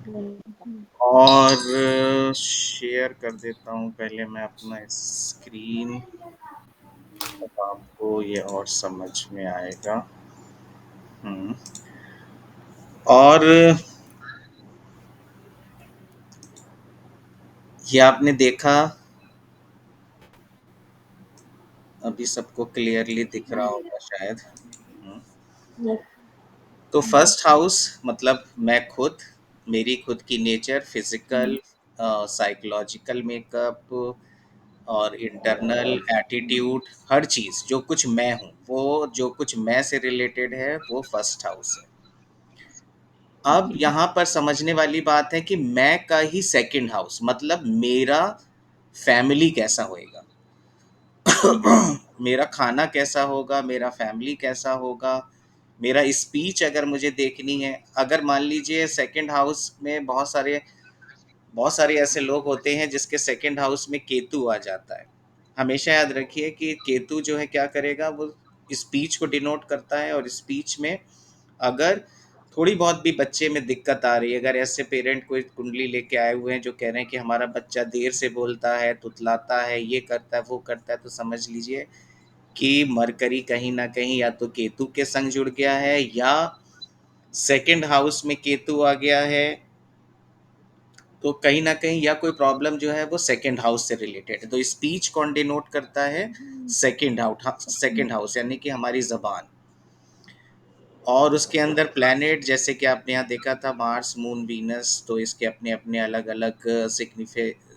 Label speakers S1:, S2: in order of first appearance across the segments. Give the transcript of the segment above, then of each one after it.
S1: और शेयर कर देता हूँ पहले मैं अपना स्क्रीन, तब आपको ये और समझ में आएगा। हम्म। और ये आपने देखा, अभी सबको क्लियरली दिख रहा होगा शायद। हम्म। तो फर्स्ट हाउस मतलब मैं खुद, मेरी खुद की नेचर, फिजिकल, साइकोलॉजिकल मेकअप और इंटरनल एटीट्यूड, हर चीज़ जो कुछ मैं हूँ, वो जो कुछ मैं से रिलेटेड है वो फर्स्ट हाउस है। अब यहाँ पर समझने वाली बात है कि मैं का ही सेकंड हाउस मतलब मेरा फैमिली कैसा होएगा। मेरा खाना कैसा होगा, मेरा फैमिली कैसा होगा, मेरा स्पीच अगर मुझे देखनी है। अगर मान लीजिए सेकंड हाउस में बहुत सारे ऐसे लोग होते हैं जिसके सेकंड हाउस में केतु आ जाता है। हमेशा याद रखिए कि केतु जो है क्या करेगा, वो स्पीच को डिनोट करता है। और स्पीच में अगर थोड़ी बहुत भी बच्चे में दिक्कत आ रही है, अगर ऐसे पेरेंट कोई कुंडली लेके आए हुए हैं जो कह रहे हैं कि हमारा बच्चा देर से बोलता है, तुतलाता है, ये करता है, वो करता है, तो समझ लीजिए कि मरकरी कहीं ना कहीं या तो केतु के संग जुड़ गया है, या सेकंड हाउस में केतु आ गया है। तो कहीं ना कहीं या कोई प्रॉब्लम जो है वो सेकंड हाउस से रिलेटेड है। तो स्पीच कौन डिनोट करता है? सेकंड हाउस यानी कि हमारी जबान। और उसके अंदर प्लैनेट जैसे कि आपने यहाँ देखा था, मार्स, मून, वीनस, तो इसके अपने अपने अलग अलग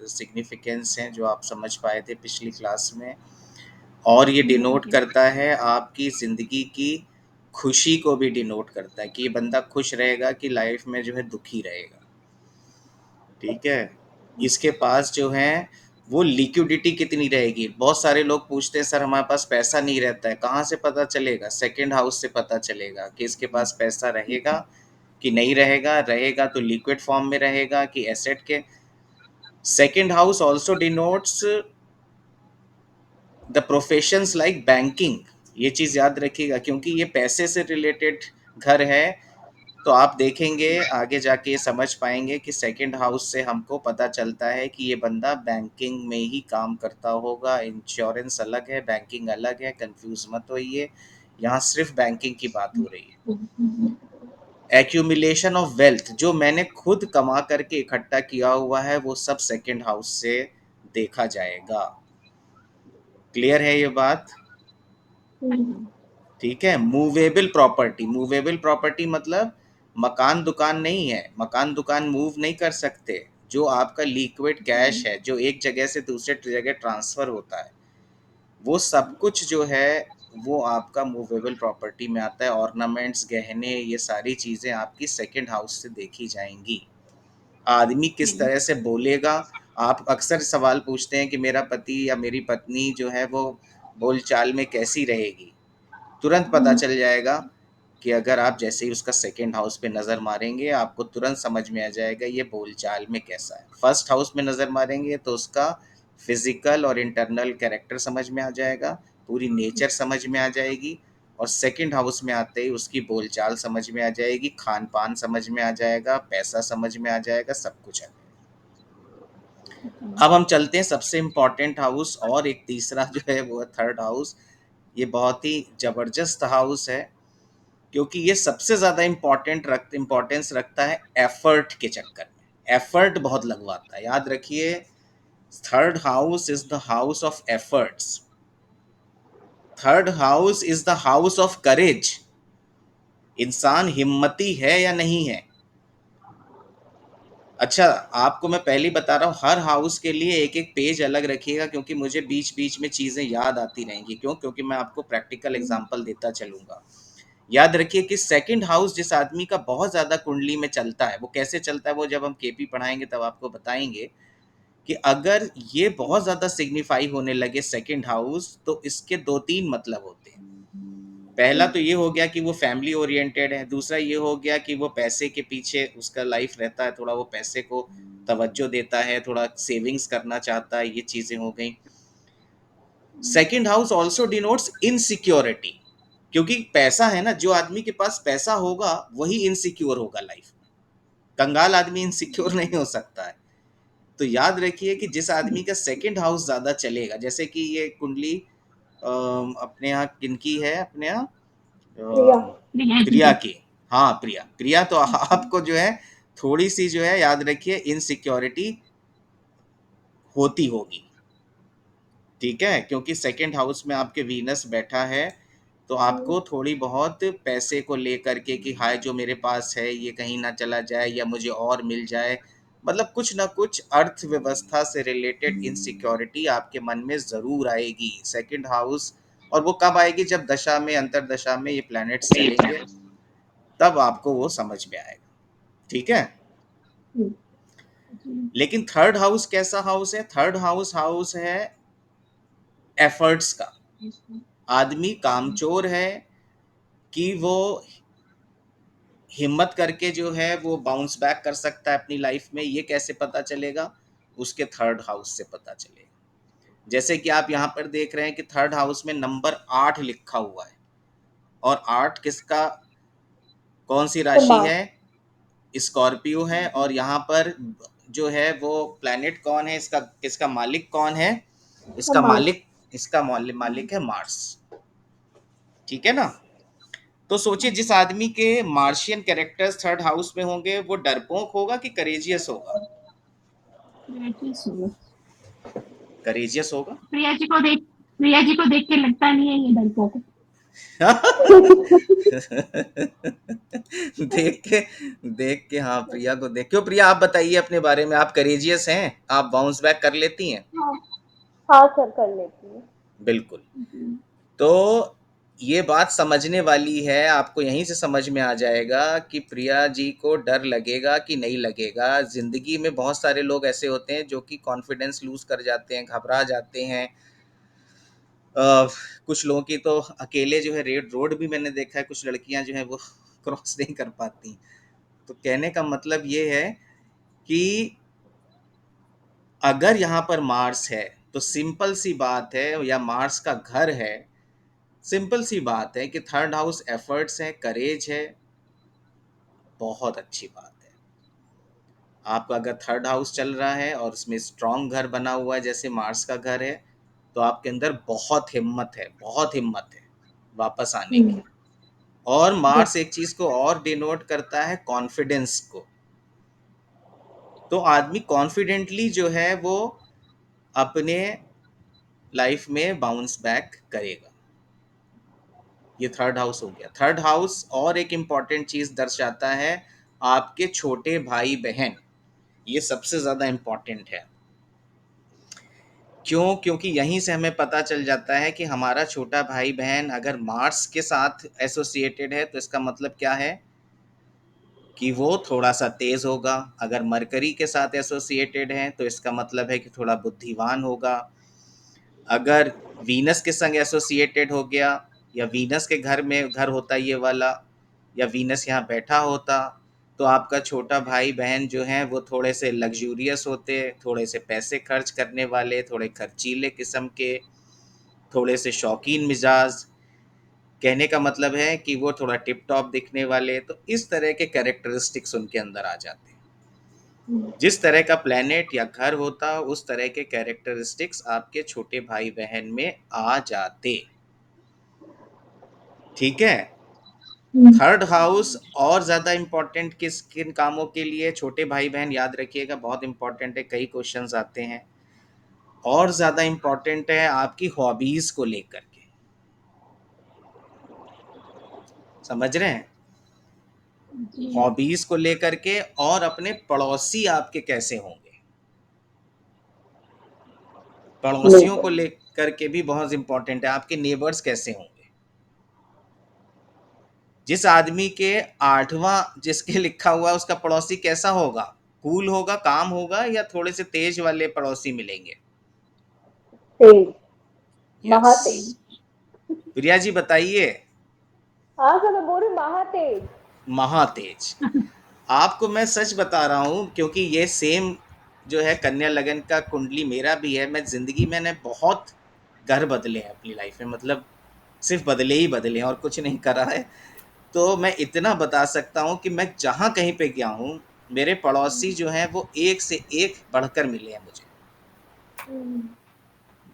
S1: सिग्निफिकेंस हैं जो आप समझ पाए थे पिछली क्लास में। और ये डिनोट करता है आपकी ज़िंदगी की खुशी को भी डिनोट करता है कि ये बंदा खुश रहेगा कि लाइफ में जो है दुखी रहेगा। ठीक है। इसके पास जो है वो लिक्विडिटी कितनी रहेगी। बहुत सारे लोग पूछते हैं सर हमारे पास पैसा नहीं रहता है, कहाँ से पता चलेगा? सेकंड हाउस से पता चलेगा कि इसके पास पैसा रहेगा कि नहीं रहेगा। रहेगा तो लिक्विड फॉर्म में रहेगा कि एसेट के। Second house also denotes the professions like banking. ये चीज़ याद रखिएगा क्योंकि ये पैसे से रिलेटेड घर है। तो आप देखेंगे आगे जाके समझ पाएंगे कि सेकंड हाउस से हमको पता चलता है कि ये बंदा बैंकिंग में ही काम करता होगा। इंश्योरेंस अलग है, बैंकिंग अलग है, कंफ्यूज मत होइए, यहाँ सिर्फ बैंकिंग की बात हो रही है। एक्यूमुलेशन ऑफ वेल्थ, जो मैंने खुद कमा करके इकट्ठा किया हुआ है वो सब सेकंड हाउस से देखा जाएगा। क्लियर है ये बात? ठीक है। मूवेबल प्रॉपर्टी, मूवेबल प्रॉपर्टी मतलब मकान दुकान नहीं है। मकान दुकान मूव नहीं कर सकते। जो आपका लिक्विड कैश है जो एक जगह से दूसरे जगह ट्रांसफर होता है, वो सब कुछ जो है वो आपका मूवेबल प्रॉपर्टी में आता है। ऑर्नामेंट्स, गहने, ये सारी चीज़ें आपकी सेकंड हाउस से देखी जाएंगी। आदमी किस तरह से बोलेगा। आप अक्सर सवाल पूछते हैं कि मेरा पति या मेरी पत्नी जो है वो बोलचाल में कैसी रहेगी। तुरंत पता चल जाएगा कि अगर आप जैसे ही उसका सेकंड हाउस पे नज़र मारेंगे आपको तुरंत समझ में आ जाएगा ये बोलचाल में कैसा है। फर्स्ट हाउस में नज़र मारेंगे तो उसका फिजिकल और इंटरनल कैरेक्टर समझ में आ जाएगा, पूरी नेचर समझ में आ जाएगी। और सेकंड हाउस में आते ही उसकी बोलचाल समझ में आ जाएगी, खान पान समझ में आ जाएगा, पैसा समझ में आ जाएगा, सब कुछ आ जाएगा। अब हम चलते हैं सबसे इम्पॉर्टेंट हाउस, और एक तीसरा जो है वो थर्ड हाउस। ये बहुत ही जबरदस्त हाउस है क्योंकि ये सबसे ज़्यादा इम्पोर्टेंस रखता है एफर्ट के चक्कर में। एफर्ट बहुत लगवाता है, याद रखिए। Third house is the house of efforts. Third house is the house of courage. इंसान हिम्मती है या नहीं है। अच्छा, आपको मैं पहले ही बता रहा हूँ, हर हाउस के लिए एक एक पेज अलग रखिएगा क्योंकि मुझे बीच बीच में चीज़ें याद आती रहेंगी। क्यों? क्योंकि मैं आपको प्रैक्टिकल एग्जांपल देता चलूंगा। याद रखिए कि सेकंड हाउस जिस आदमी का बहुत ज़्यादा कुंडली में चलता है, वो कैसे चलता है वो जब हम केपी पढ़ाएंगे तब आपको बताएंगे कि अगर ये बहुत ज़्यादा सिग्निफाई होने लगे सेकंड हाउस, तो इसके दो तीन मतलब होते हैं। पहला तो ये हो गया कि वो फैमिली ओरिएंटेड है। दूसरा ये हो गया कि वो पैसे के पीछे उसका लाइफ रहता है, थोड़ा वो पैसे को तवज्जो देता है, थोड़ा सेविंग्स करना चाहता है, ये चीज़ें हो गई। Second house also denotes insecurity, क्योंकि पैसा है ना, जो आदमी के पास पैसा होगा वही इनसिक्योर होगा लाइफ में। कंगाल आदमी इनसिक्योर नहीं हो सकता है। तो याद रखिए कि जिस आदमी का सेकंड हाउस ज्यादा चलेगा, जैसे कि ये कुंडली अपने यहाँ किनकी है, अपने यहाँ
S2: प्रिया।
S3: प्रिया जी
S1: प्रिया
S3: की।
S1: की। हाँ प्रिया, प्रिया तो आपको जो है थोड़ी सी जो है याद रखिए इनसिक्योरिटी होती होगी, ठीक है, क्योंकि सेकंड हाउस में आपके वीनस बैठा है। तो आपको थोड़ी बहुत पैसे को लेकर के कि हाय जो मेरे पास है ये कहीं ना चला जाए या मुझे और मिल जाए, मतलब कुछ ना कुछ अर्थव्यवस्था से रिलेटेड इनसिक्योरिटी आपके मन में जरूर आएगी सेकंड हाउस। और वो कब आएगी, जब दशा में अंतरदशा में ये प्लैनेट्स चलेंगे, तब आपको वो समझ में आएगा, ठीक है।
S3: जी।
S1: लेकिन थर्ड हाउस कैसा हाउस है, थर्ड हाउस हाउस है एफर्ट्स का। आदमी कामचोर है कि वो हिम्मत करके जो है वो बाउंस बैक कर सकता है अपनी लाइफ में, ये कैसे पता चलेगा, उसके थर्ड हाउस से पता चलेगा। जैसे कि आप यहाँ पर देख रहे हैं कि थर्ड हाउस में नंबर 8 लिखा हुआ है, और 8 किसका, कौन सी राशि
S2: कुम्भार।
S1: है, स्कॉर्पियो है। और यहाँ पर जो है वो प्लैनेट कौन है, इसका इसका मालिक कौन है, इसका
S2: मार्स।
S1: मालिक, इसका मालिक है मार्स, ठीक है ना। तो सोचिए जिस आदमी के मार्शियन कैरेक्टर्स थर्ड हाउस में होंगे वो डरपोक होगा कि करेजियस होगा, करेजियस होगा।
S3: प्रिया जी को देख, प्रिया जी को देख के लगता नहीं है ये डरपोक।
S1: देख के, देख के, हाँ प्रिया को देख, क्यों प्रिया आप बताइए अपने बारे में, आप करेजियस हैं, आप बाउंस बैक कर लेती हैं।
S2: हाँ। हाँ सर, कर लेती हूँ।
S1: बिल्कुल। तो ये बात समझने वाली है, आपको यहीं से समझ में आ जाएगा कि प्रिया जी को डर लगेगा कि नहीं लगेगा। जिंदगी में बहुत सारे लोग ऐसे होते हैं जो कि कॉन्फिडेंस लूज कर जाते हैं, घबरा जाते हैं। कुछ लोगों की तो अकेले जो है रेड रोड भी मैंने देखा है, कुछ लड़कियां जो है वो क्रॉस नहीं कर पाती। तो कहने का मतलब ये है कि अगर यहाँ पर मार्स है तो सिंपल सी बात है, या मार्स का घर है, सिंपल सी बात है कि थर्ड हाउस एफर्ट्स है, करेज है, बहुत अच्छी बात है। आपका अगर थर्ड हाउस चल रहा है और उसमें स्ट्रांग घर बना हुआ है जैसे मार्स का घर है, तो आपके अंदर बहुत हिम्मत है, बहुत हिम्मत है वापस आने की। और मार्स एक चीज को और डिनोट करता है, कॉन्फिडेंस को। तो आदमी कॉन्फिडेंटली जो है वो अपने लाइफ में बाउंस बैक करेगा। ये थर्ड हाउस हो गया। थर्ड हाउस और एक इंपॉर्टेंट चीज दर्शाता है, आपके छोटे भाई बहन, ये सबसे ज्यादा इंपॉर्टेंट है। क्यों, क्योंकि यहीं से हमें पता चल जाता है कि हमारा छोटा भाई बहन अगर मार्स के साथ एसोसिएटेड है तो इसका मतलब क्या है कि वो थोड़ा सा तेज होगा। अगर मरकरी के साथ एसोसिएटेड है तो इसका मतलब है कि थोड़ा बुद्धिमान होगा। अगर वीनस के संग एसोसिएटेड हो गया, या वीनस के घर में घर होता ये वाला, या वीनस यहाँ बैठा होता, तो आपका छोटा भाई बहन जो हैं वो थोड़े से लग्जूरियस होते, थोड़े से पैसे खर्च करने वाले, थोड़े खर्चीले किस्म के, थोड़े से शौकीन मिजाज। कहने का मतलब है कि वो थोड़ा टिप टॉप दिखने वाले। तो इस तरह के कैरेक्टरिस्टिक्स उनके अंदर आ जाते हैं। जिस तरह का प्लेनेट या घर होता उस तरह के कैरेक्टरिस्टिक्स आपके छोटे भाई बहन में आ जाते, ठीक है। थर्ड हाउस और ज्यादा इंपॉर्टेंट किस किन कामों के लिए, छोटे भाई बहन याद रखिएगा बहुत इंपॉर्टेंट है, कई क्वेश्चंस आते हैं। और ज्यादा इंपॉर्टेंट है आपकी हॉबीज को लेकर के, समझ रहे हैं,
S3: जी।
S1: हॉबीज को लेकर के। और अपने पड़ोसी आपके कैसे होंगे, पड़ोसियों को
S2: नेबर।
S1: लेकर के भी बहुत इंपॉर्टेंट है, आपके नेबर्स कैसे होंगे। जिस आदमी के 8वां जिसके लिखा हुआ है उसका पड़ोसी कैसा होगा, कूल होगा, काम होगा, या थोड़े से तेज वाले पड़ोसी मिलेंगे।
S2: तेज।
S1: यस,
S2: महातेज।
S1: प्रिया जी बताइए।
S2: हाँ सर, मैं बोल रही हूँ महातेज।
S1: महातेज। आपको मैं सच बता रहा हूं, क्योंकि ये सेम जो है कन्या लगन का कुंडली मेरा भी है। मैं जिंदगी में ने बहुत घर बदले हैं अपनी लाइफ में, मतलब सिर्फ बदले ही बदले हैं और कुछ नहीं करा है। तो मैं इतना बता सकता हूँ कि मैं जहाँ कहीं पे गया हूँ मेरे पड़ोसी जो हैं वो एक से एक बढ़कर मिले हैं मुझे,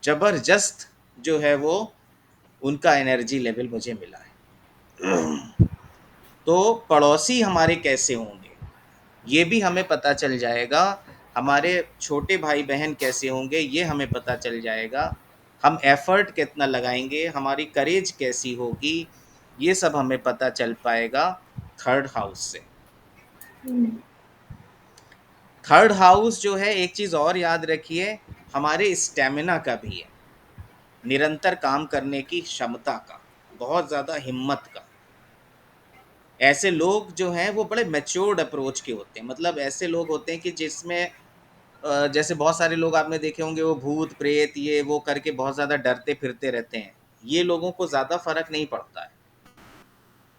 S1: जबरदस्त जो है वो उनका एनर्जी लेवल मुझे मिला है। तो पड़ोसी हमारे कैसे होंगे ये भी हमें पता चल जाएगा, हमारे छोटे भाई बहन कैसे होंगे ये हमें पता चल जाएगा, हम एफर्ट कितना लगाएंगे, हमारी करेज कैसी होगी, ये सब हमें पता चल पाएगा थर्ड हाउस से। थर्ड हाउस जो है, एक चीज और याद रखिए, हमारे स्टेमिना का भी है, निरंतर काम करने की क्षमता का, बहुत ज्यादा हिम्मत का। ऐसे लोग जो हैं वो बड़े मैच्योर्ड अप्रोच के होते हैं, मतलब ऐसे लोग होते हैं कि जिसमें जैसे बहुत सारे लोग आपने देखे होंगे वो भूत प्रेत ये वो करके बहुत ज़्यादा डरते फिरते रहते हैं, ये लोगों को ज़्यादा फर्क नहीं पड़ता है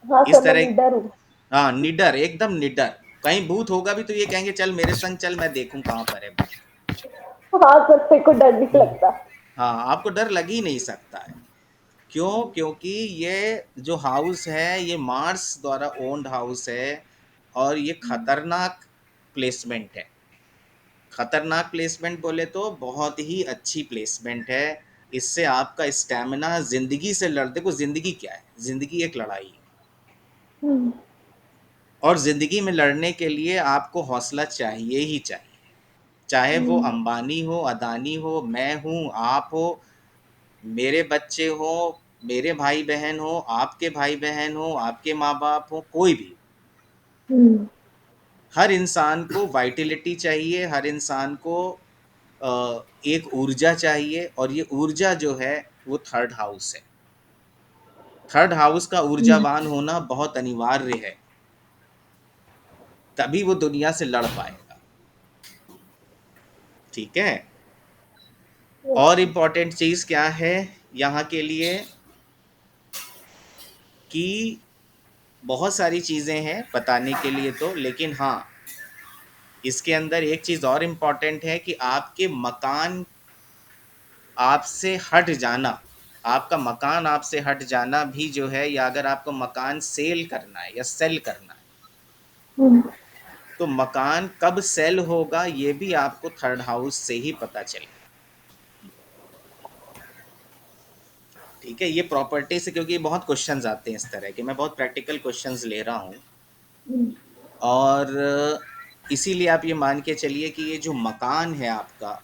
S2: हाँ
S1: इस
S2: सर, मैं
S1: तरह।
S2: लीडर हूँ।
S1: हाँ, निडर, एकदम निडर। कहीं भूत होगा भी तो ये कहेंगे चल मेरे संग चल, मैं देखूं कहाँ पर है भूत।
S2: हाँ सर, मेरे को डर नहीं लगता।
S1: हाँ, आपको डर लग ही नहीं सकता है। क्यों? क्योंकि ये जो हाउस है ये मार्स द्वारा ओन्ड हाउस है, और ये खतरनाक प्लेसमेंट है। खतरनाक प्लेसमेंट बोले तो बहुत ही अच्छी प्लेसमेंट है। इससे आपका स्टैमिना, जिंदगी से लड़, देखो जिंदगी क्या है, जिंदगी एक लड़ाई है, और जिंदगी में लड़ने के लिए आपको हौसला चाहिए ही चाहिए। चाहे वो अंबानी हो, अदानी हो, मैं हूँ, आप हो, मेरे बच्चे हो, मेरे भाई बहन हो, आपके भाई बहन हो, आपके माँ बाप हो, कोई भी। हर इंसान को वाइटलिटी चाहिए, हर इंसान को एक ऊर्जा चाहिए, और ये ऊर्जा जो है वो थर्ड हाउस है। थर्ड हाउस का ऊर्जावान होना बहुत अनिवार्य है, तभी वो दुनिया से लड़ पाएगा। ठीक है। और इम्पोर्टेंट चीज क्या है यहाँ के लिए, कि बहुत सारी चीजें हैं बताने के लिए तो, लेकिन हाँ, इसके अंदर एक चीज और इम्पोर्टेंट है कि आपके मकान आपसे हट जाना, आपका मकान आपसे हट जाना भी जो है, या अगर आपको मकान सेल करना है या सेल करना है, तो मकान कब सेल होगा ये भी आपको थर्ड हाउस से ही पता चलेगा। ठीक है, ये प्रॉपर्टी से, क्योंकि बहुत क्वेश्चंस आते हैं इस तरह के, मैं बहुत प्रैक्टिकल क्वेश्चंस ले रहा हूँ, और इसीलिए आप ये मान के चलिए कि ये जो मकान है आपका,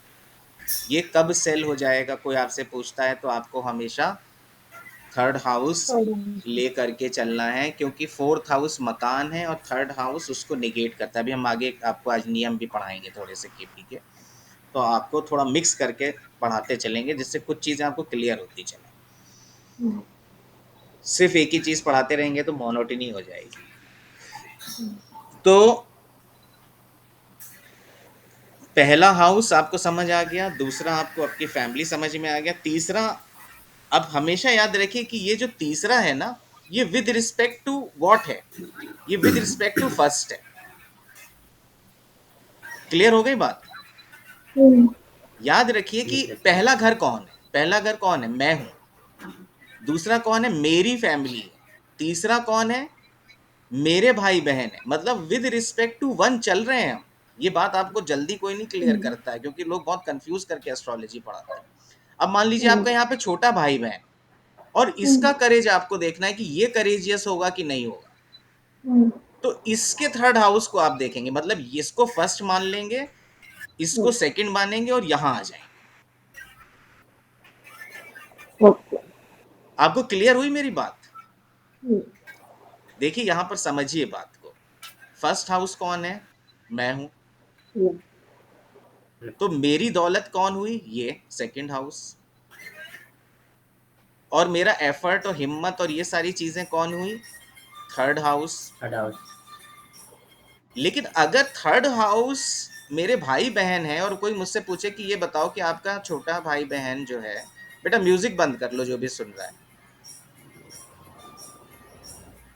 S1: ये कब सेल हो जाएगा, कोई आपसे पूछता है तो आपको हमेशा थर्ड हाउस ले करके चलना है, क्योंकि फोर्थ हाउस मकान है और थर्ड हाउस उसको निगेट करता है। अभी हम आगे आपको आज नियम भी पढ़ाएंगे थोड़े से केपी के, तो आपको थोड़ा मिक्स करके पढ़ाते चलेंगे, जिससे कुछ चीज़ें आपको क्लियर होती चलें। सिर्फ एक ही चीज़ पढ़ाते रहेंगे तो मोनोटनी हो जाएगी। तो पहला हाउस आपको समझ आ गया, दूसरा आपको आपकी फैमिली समझ में आ गया, तीसरा, अब हमेशा याद रखिए कि ये जो तीसरा है ना, ये विद रिस्पेक्ट टू व्हाट है, ये विद रिस्पेक्ट टू फर्स्ट है। क्लियर हो गई बात? याद रखिए कि पहला घर कौन है, पहला घर कौन है, मैं हूं। दूसरा कौन है, मेरी फैमिली है। तीसरा कौन है, मेरे भाई बहन है। मतलब विद रिस्पेक्ट टू वन चल रहे हैं हम। ये बात आपको जल्दी कोई नहीं क्लियर करता है, क्योंकि लोग बहुत कंफ्यूज करके एस्ट्रोलॉजी पढ़ाते हैं। अब मान लीजिए आपका यहाँ पे छोटा भाई बहन, और इसका करेज आपको देखना है कि ये करेजियस होगा कि नहीं होगा, तो इसके थर्ड हाउस को आप देखेंगे, मतलब इसको फर्स्ट मान लेंगे, इसको सेकंड मानेंगे, और यहां आ जाएंगे। आपको क्लियर हुई मेरी बात? देखिए यहां पर समझिए बात को। फर्स्ट हाउस कौन है, मैं हूं, तो मेरी दौलत कौन हुई, ये सेकंड हाउस। और मेरा एफर्ट और हिम्मत और ये सारी चीजें कौन हुई, थर्ड हाउस। लेकिन अगर थर्ड हाउस मेरे भाई बहन है, और कोई मुझसे पूछे कि ये बताओ कि आपका छोटा भाई बहन जो है, बेटा म्यूजिक बंद कर लो जो भी सुन रहा है,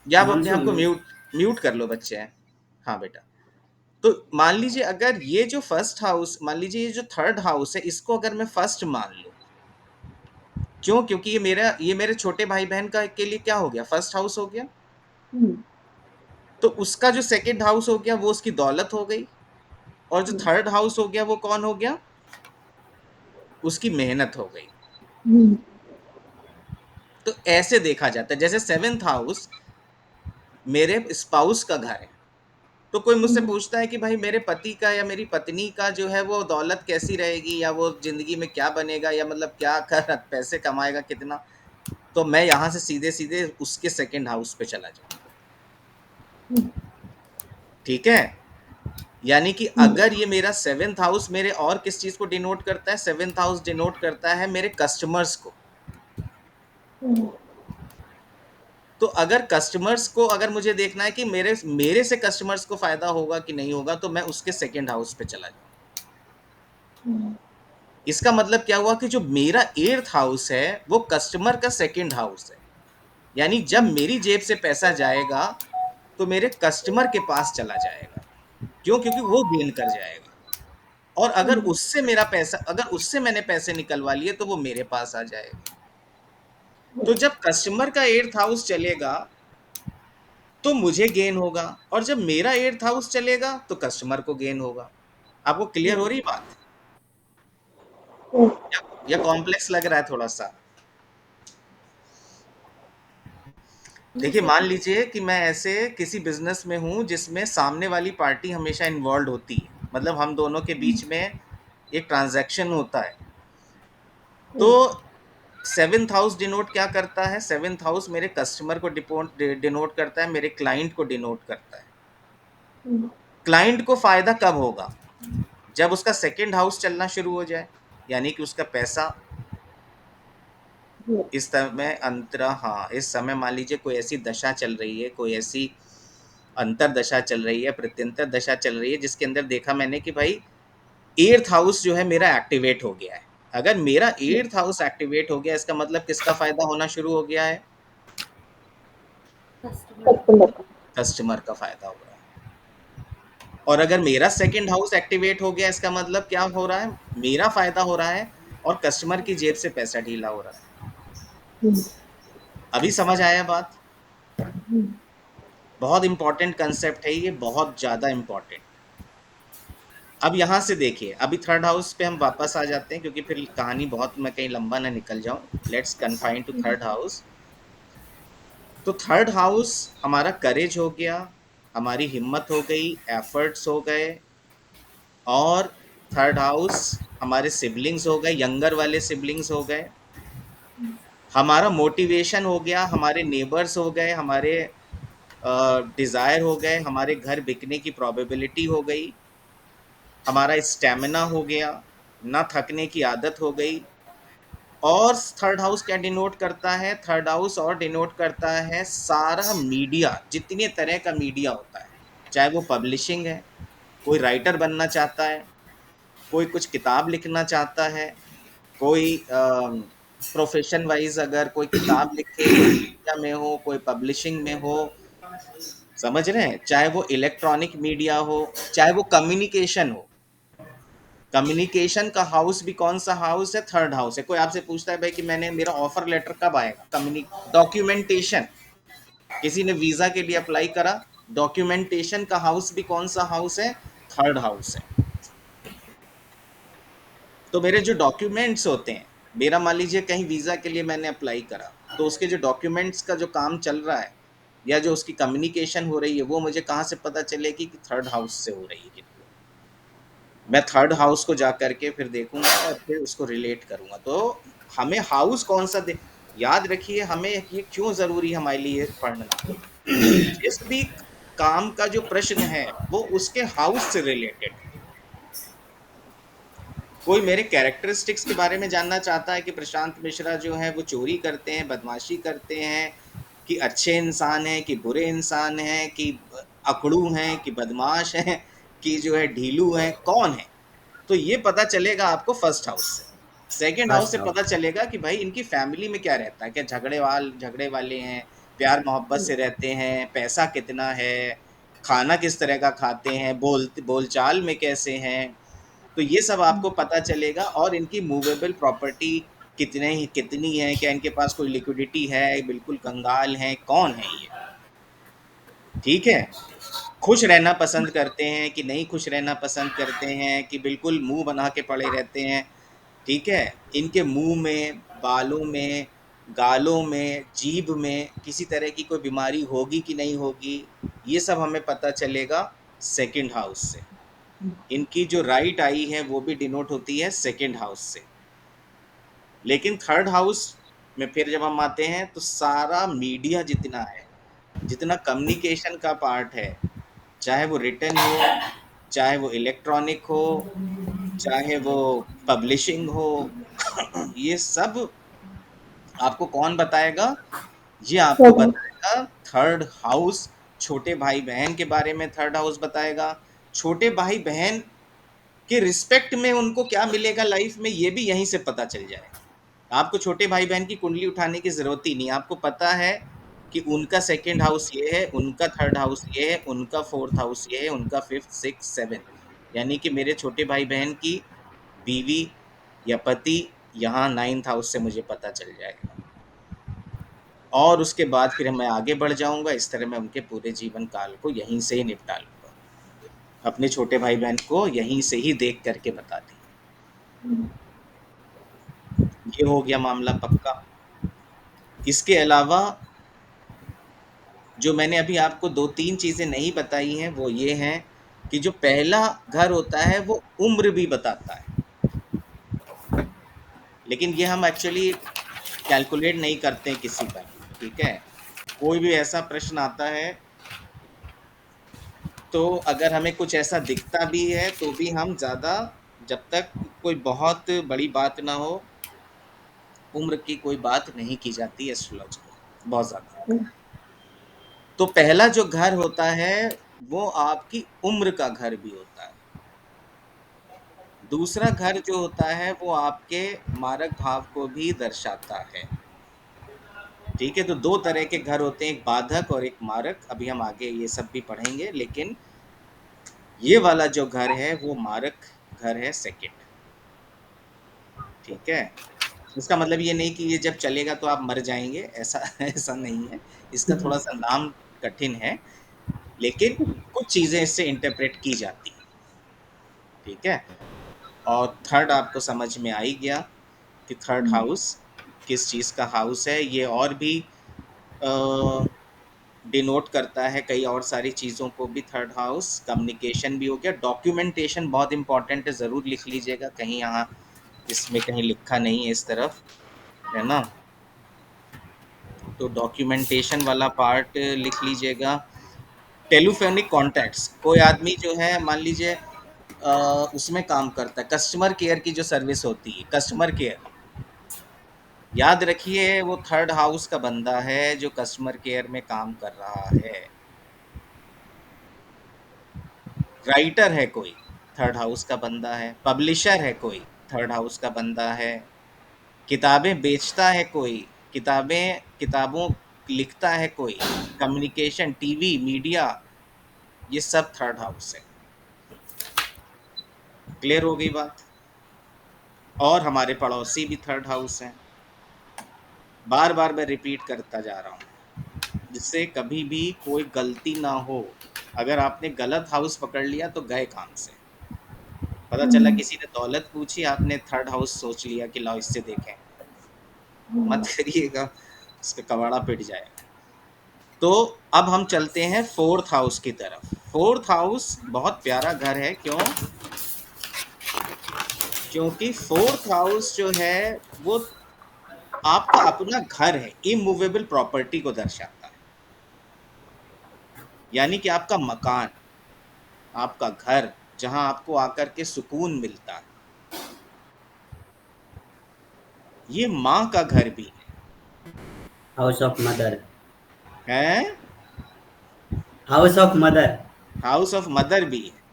S1: या आप अपने आप को म्यूट म्यूट कर लो, बच्चे हैं। हाँ बेटा। तो मान लीजिए अगर ये जो फर्स्ट हाउस, मान लीजिए ये जो थर्ड हाउस है, इसको अगर मैं फर्स्ट मान लूं, क्यों? क्योंकि ये मेरे छोटे भाई बहन का के लिए क्या हो गया, फर्स्ट हाउस हो गया। तो उसका जो सेकंड हाउस हो गया वो उसकी दौलत हो गई, और जो थर्ड हाउस हो गया वो कौन हो गया, उसकी मेहनत हो गई। तो ऐसे देखा जाता है। जैसे सेवेंथ हाउस मेरे स्पाउस का घर है, तो कोई मुझसे पूछता है कि भाई मेरे पति का या मेरी पत्नी का जो है वो दौलत कैसी रहेगी, या वो जिंदगी में क्या बनेगा, या मतलब क्या कर पैसे कमाएगा कितना, तो मैं यहां से सीधे सीधे उसके सेकंड हाउस पे चला जाऊं। ठीक है, यानी कि अगर ये मेरा सेवेंथ हाउस मेरे और किस चीज को डिनोट करता है, सेवेंथ हाउस डिनोट करता है मेरे कस्टमर्स को। तो अगर कस्टमर्स को, अगर मुझे देखना है कि मेरे मेरे से कस्टमर्स को फायदा होगा कि नहीं होगा, तो मैं उसके सेकंड हाउस पे चला जाऊंगा। इसका मतलब क्या हुआ कि जो मेरा एर्थ हाउस है वो कस्टमर का सेकंड हाउस है, यानी जब मेरी जेब से पैसा जाएगा तो मेरे कस्टमर के पास चला जाएगा। क्यों? क्योंकि वो गेन कर जाएगा। और अगर उससे मेरा पैसा, अगर उससे मैंने पैसे निकलवा लिए तो वो मेरे पास आ जाएगा। तो जब कस्टमर का एर्थ हाउस चलेगा तो मुझे गेन होगा, और जब मेरा एर्थ हाउस चलेगा तो कस्टमर को गेन होगा। आपको क्लियर हो रही बात? या कॉम्प्लेक्स लग रहा है थोड़ा सा? देखिए, मान लीजिए कि मैं ऐसे किसी बिजनेस में हूं जिसमें सामने वाली पार्टी हमेशा इन्वॉल्व होती है, मतलब हम दोनों के बीच में एक ट्रांजैक्शन होता है। तो सेवेंथ हाउस डिनोट क्या करता है? सेवेंथ हाउस मेरे कस्टमर को डिनोट करता है, मेरे क्लाइंट को डिनोट करता है। क्लाइंट को फायदा कब होगा? जब उसका सेकंड हाउस चलना शुरू हो जाए, यानी कि उसका पैसा इस समय अंतरा, हाँ, इस समय मान लीजिए कोई ऐसी दशा चल रही है, कोई ऐसी अंतर दशा चल रही है, प्रत्यंतर दशा चल रही है, जिसके अंदर देखा मैंने कि भाई एर्थ हाउस जो है मेरा एक्टिवेट हो गया है। अगर मेरा एर्थ हाउस एक्टिवेट हो गया, इसका मतलब किसका फायदा होना शुरू हो गया है?
S2: कस्टमर का।
S1: कस्टमर का फायदा हो रहा है। और अगर मेरा सेकंड हाउस एक्टिवेट हो गया, इसका मतलब क्या हो रहा है? मेरा फायदा हो रहा है और कस्टमर की जेब से पैसा ढीला हो रहा है। अभी समझ आया बात? बहुत इंपॉर्टेंट कंसेप्ट है ये, बहुत ज्यादा इंपॉर्टेंट। अब यहां से देखिए, अभी थर्ड हाउस पे हम वापस आ जाते हैं, क्योंकि फिर कहानी बहुत, मैं कहीं लंबा ना निकल जाऊं। Let's confine to third house. तो थर्ड हाउस हमारा करेज हो गया, हमारी हिम्मत हो गई, एफर्ट्स हो गए। और थर्ड हाउस हमारे सिबलिंग्स हो गए, यंगर वाले सिबलिंग्स हो गए। हमारा मोटिवेशन हो गया, हमारे नेबर्स हो गए, हमारे डिज़ायर हो गए, हमारे घर बिकने की प्रोबेबिलिटी हो गई, हमारा स्टेमिना हो गया, ना थकने की आदत हो गई। और थर्ड हाउस क्या डिनोट करता है? थर्ड हाउस और डिनोट करता है सारा मीडिया, जितने तरह का मीडिया होता है, चाहे वो पब्लिशिंग है, कोई राइटर बनना चाहता है, कोई कुछ किताब लिखना चाहता है, कोई प्रोफेशन वाइज अगर कोई किताब लिखे, कोई मीडिया में हो, कोई पब्लिशिंग में हो, समझ रहे हैं? चाहे वो इलेक्ट्रॉनिक मीडिया हो, चाहे वो कम्युनिकेशन हो। कम्युनिकेशन का हाउस भी कौन सा हाउस है? थर्ड हाउस है। कोई आपसे पूछता है भाई कि मैंने, मेरा ऑफर लेटर कब आएगा, कम्युनि डॉक्यूमेंटेशन, किसी ने वीजा के लिए अप्लाई करा, डॉक्यूमेंटेशन का हाउस भी कौन सा हाउस है? थर्ड हाउस है। तो मेरे जो डॉक्यूमेंट्स होते हैं, मेरा मान लीजिए कहीं वीजा के लिए मैंने अप्लाई करा, तो उसके जो डॉक्यूमेंट्स का जो काम चल रहा है, या जो उसकी कम्युनिकेशन हो रही है, वो मुझे कहाँ से पता चलेगी? कि थर्ड हाउस से हो रही है। मैं थर्ड हाउस को जा करके फिर देखूंगा और फिर उसको रिलेट करूंगा। तो हमें हाउस कौन सा दे, याद रखिए, हमें ये क्यों जरूरी है हमारे लिए पढ़ना, कि जिस भी काम का जो प्रश्न है वो उसके हाउस से रिलेटेड है। कोई मेरे कैरेक्टरिस्टिक्स के बारे में जानना चाहता है कि प्रशांत मिश्रा जो है वो चोरी करते हैं, बदमाशी करते हैं, कि अच्छे इंसान हैं, कि बुरे इंसान हैं, कि अकड़ू हैं, कि बदमाश हैं, कि जो है ढीलू हैं, कौन है? तो ये पता चलेगा आपको फर्स्ट हाउस से। सेकंड हाउस से
S4: फर्स्ट
S1: पता
S4: हाउस।
S1: चलेगा कि भाई इनकी फैमिली में क्या रहता है, क्या झगड़े वाले हैं, प्यार मोहब्बत से रहते हैं, पैसा कितना है, खाना किस तरह का खाते हैं, बोलचाल में कैसे हैं। तो ये सब आपको पता चलेगा। और इनकी मूवेबल प्रॉपर्टी कितनी है, क्या इनके पास कोई लिक्विडिटी है, बिल्कुल कंगाल है, कौन है ये। ठीक है, खुश रहना पसंद करते हैं कि नहीं खुश रहना पसंद करते हैं, कि बिल्कुल मुंह बना के पड़े रहते हैं। ठीक है, इनके मुंह में, बालों में, गालों में, जीभ में किसी तरह की कोई बीमारी होगी कि नहीं होगी, ये सब हमें पता चलेगा सेकंड हाउस से। इनकी जो राइट आई है वो भी डिनोट होती है सेकंड हाउस से। लेकिन थर्ड हाउस में फिर जब हम आते हैं तो सारा मीडिया जितना है, जितना कम्युनिकेशन का पार्ट है, चाहे वो रिटन हो, चाहे वो इलेक्ट्रॉनिक हो, चाहे वो पब्लिशिंग हो, ये सब आपको कौन बताएगा? ये आपको
S2: थर्ड हाउस।
S1: बताएगा थर्ड हाउस। छोटे भाई बहन के बारे में थर्ड हाउस बताएगा। छोटे भाई बहन के रिस्पेक्ट में उनको क्या मिलेगा लाइफ में, ये भी यहीं से पता चल जाएगा। आपको छोटे भाई बहन की कुंडली उठाने की जरूरत ही नहीं, आपको पता है कि उनका सेकंड हाउस ये है, उनका थर्ड हाउस ये है, उनका फोर्थ हाउस ये है, उनका फिफ्थ सिक्स सेवन। यानी कि मेरे छोटे भाई बहन की बीवी या पति यहाँ नाइन्थ हाउस से मुझे पता चल जाएगा। और उसके बाद फिर मैं आगे बढ़ जाऊंगा, इस तरह मैं उनके पूरे जीवन काल को यहीं से ही निपटा लूंगा, अपने छोटे भाई बहन को यहीं से ही देख करके बता दी। ये हो गया मामला पक्का। इसके अलावा जो मैंने अभी आपको दो तीन चीजें नहीं बताई हैं वो ये हैं कि जो पहला घर होता है वो उम्र भी बताता है, लेकिन ये हम एक्चुअली कैलकुलेट नहीं करते हैं किसी का भी। ठीक है, कोई भी ऐसा प्रश्न आता है तो अगर हमें कुछ ऐसा दिखता भी है तो भी हम ज्यादा, जब तक कोई बहुत बड़ी बात ना हो, उम्र की कोई बात नहीं की जाती एस्ट्रोलॉजी में बहुत ज्यादा। तो पहला जो घर होता है वो आपकी उम्र का घर भी होता है। दूसरा घर जो होता है वो आपके मारक भाव को भी दर्शाता है। ठीक है, तो दो तरह के घर होते हैं, एक बाधक और एक मारक। अभी हम आगे ये सब भी पढ़ेंगे, लेकिन ये वाला जो घर है वो मारक घर है सेकंड। ठीक है, इसका मतलब ये नहीं कि ये जब चलेगा तो आप मर जाएंगे, ऐसा ऐसा नहीं है। इसका थोड़ा सा नाम कठिन है, लेकिन कुछ चीजें इससे इंटरप्रेट की जाती हैं। ठीक है, और थर्ड आपको समझ में आ ही गया कि थर्ड हाउस किस चीज का हाउस है। ये और भी डिनोट करता है कई और सारी चीज़ों को भी। थर्ड हाउस कम्युनिकेशन भी हो गया। डॉक्यूमेंटेशन बहुत इंपॉर्टेंट है, ज़रूर लिख लीजिएगा, कहीं यहाँ इसमें कहीं लिखा नहीं है इस तरफ, है ना? तो डॉक्यूमेंटेशन वाला पार्ट लिख लीजिएगा। टेलीफोनिक कॉन्टैक्ट्स, कोई आदमी जो है मान लीजिए उसमें काम करता है, कस्टमर केयर की जो सर्विस होती है, कस्टमर केयर, याद रखिए वो थर्ड हाउस का बंदा है जो कस्टमर केयर में काम कर रहा है। राइटर है कोई, थर्ड हाउस का बंदा है। पब्लिशर है कोई, थर्ड हाउस का बंदा है। किताबें बेचता है कोई, किताबों लिखता है कोई, कम्युनिकेशन, टीवी, मीडिया, ये सब थर्ड हाउस है। क्लियर हो गई बात? और हमारे पड़ोसी भी थर्ड हाउस हैं। बार बार मैं रिपीट करता जा रहा हूँ जिससे कभी भी कोई गलती ना हो। अगर आपने गलत हाउस पकड़ लिया तो गए काम से। पता चला किसी ने दौलत पूछी, आपने थर्ड हाउस सोच लिया कि लाओ इससे देखें, मत करिएगा, उसका कबाड़ा पिट जाएगा। तो अब हम चलते हैं फोर्थ हाउस की तरफ। फोर्थ हाउस बहुत प्यारा घर है, क्यों? क्योंकि फोर्थ हाउस जो है वो आपका अपना घर है, इमूवेबल प्रॉपर्टी को दर्शाता है। यानी कि आपका मकान, आपका घर, जहां आपको आकर के सुकून मिलता है। ये माँ का घर भी
S4: हाउस ऑफ मदर।
S1: है,
S4: house of mother.
S1: House of mother भी है।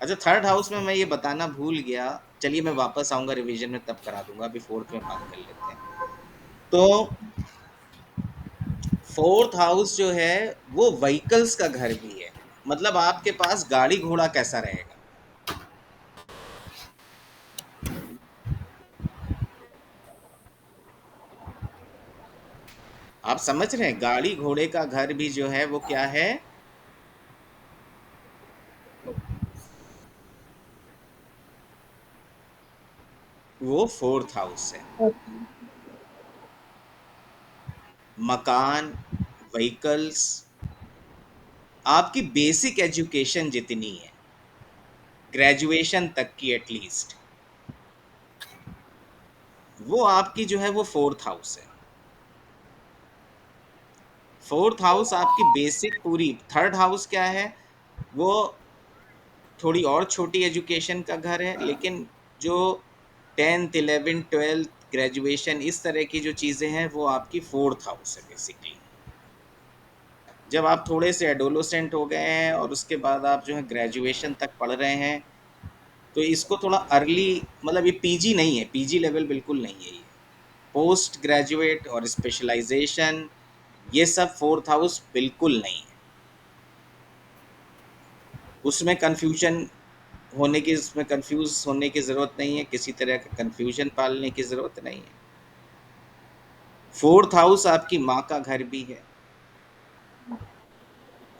S1: अच्छा, थर्ड हाउस में मैं ये बताना भूल गया, चलिए मैं वापस आऊंगा रिवीजन में तब करा दूंगा, अभी फोर्थ में बात कर लेते हैं। तो फोर्थ हाउस जो है वो व्हीकल्स का घर भी है। मतलब आपके पास गाड़ी घोड़ा कैसा रहेगा, आप समझ रहे हैं, गाड़ी घोड़े का घर भी जो है वो क्या है, वो फोर्थ हाउस है।
S2: Okay.
S1: मकान, व्हीकल्स, आपकी बेसिक एजुकेशन जितनी है, ग्रेजुएशन तक की एटलीस्ट, वो आपकी जो है वो फोर्थ हाउस है। फोर्थ हाउस आपकी बेसिक पूरी, थर्ड हाउस क्या है, वो थोड़ी और छोटी एजुकेशन का घर है, लेकिन जो 10th 11th 12th ग्रेजुएशन इस तरह की जो चीज़ें हैं वो आपकी फोर्थ हाउस है बेसिकली। जब आप थोड़े से एडोलोसेंट हो गए हैं और उसके बाद आप जो है ग्रेजुएशन तक पढ़ रहे हैं, तो इसको थोड़ा अर्ली, मतलब ये पीजी नहीं है, पीजी लेवल बिल्कुल नहीं है ये, पोस्ट ग्रेजुएट और स्पेशलाइजेशन, ये सब फोर्थ हाउस बिल्कुल नहीं है। उसमें कन्फ्यूजन होने की, उसमें कंफ्यूज होने की ज़रूरत नहीं है, किसी तरह का कन्फ्यूजन पालने की ज़रूरत नहीं है। फोर्थ हाउस आपकी माँ का घर भी है,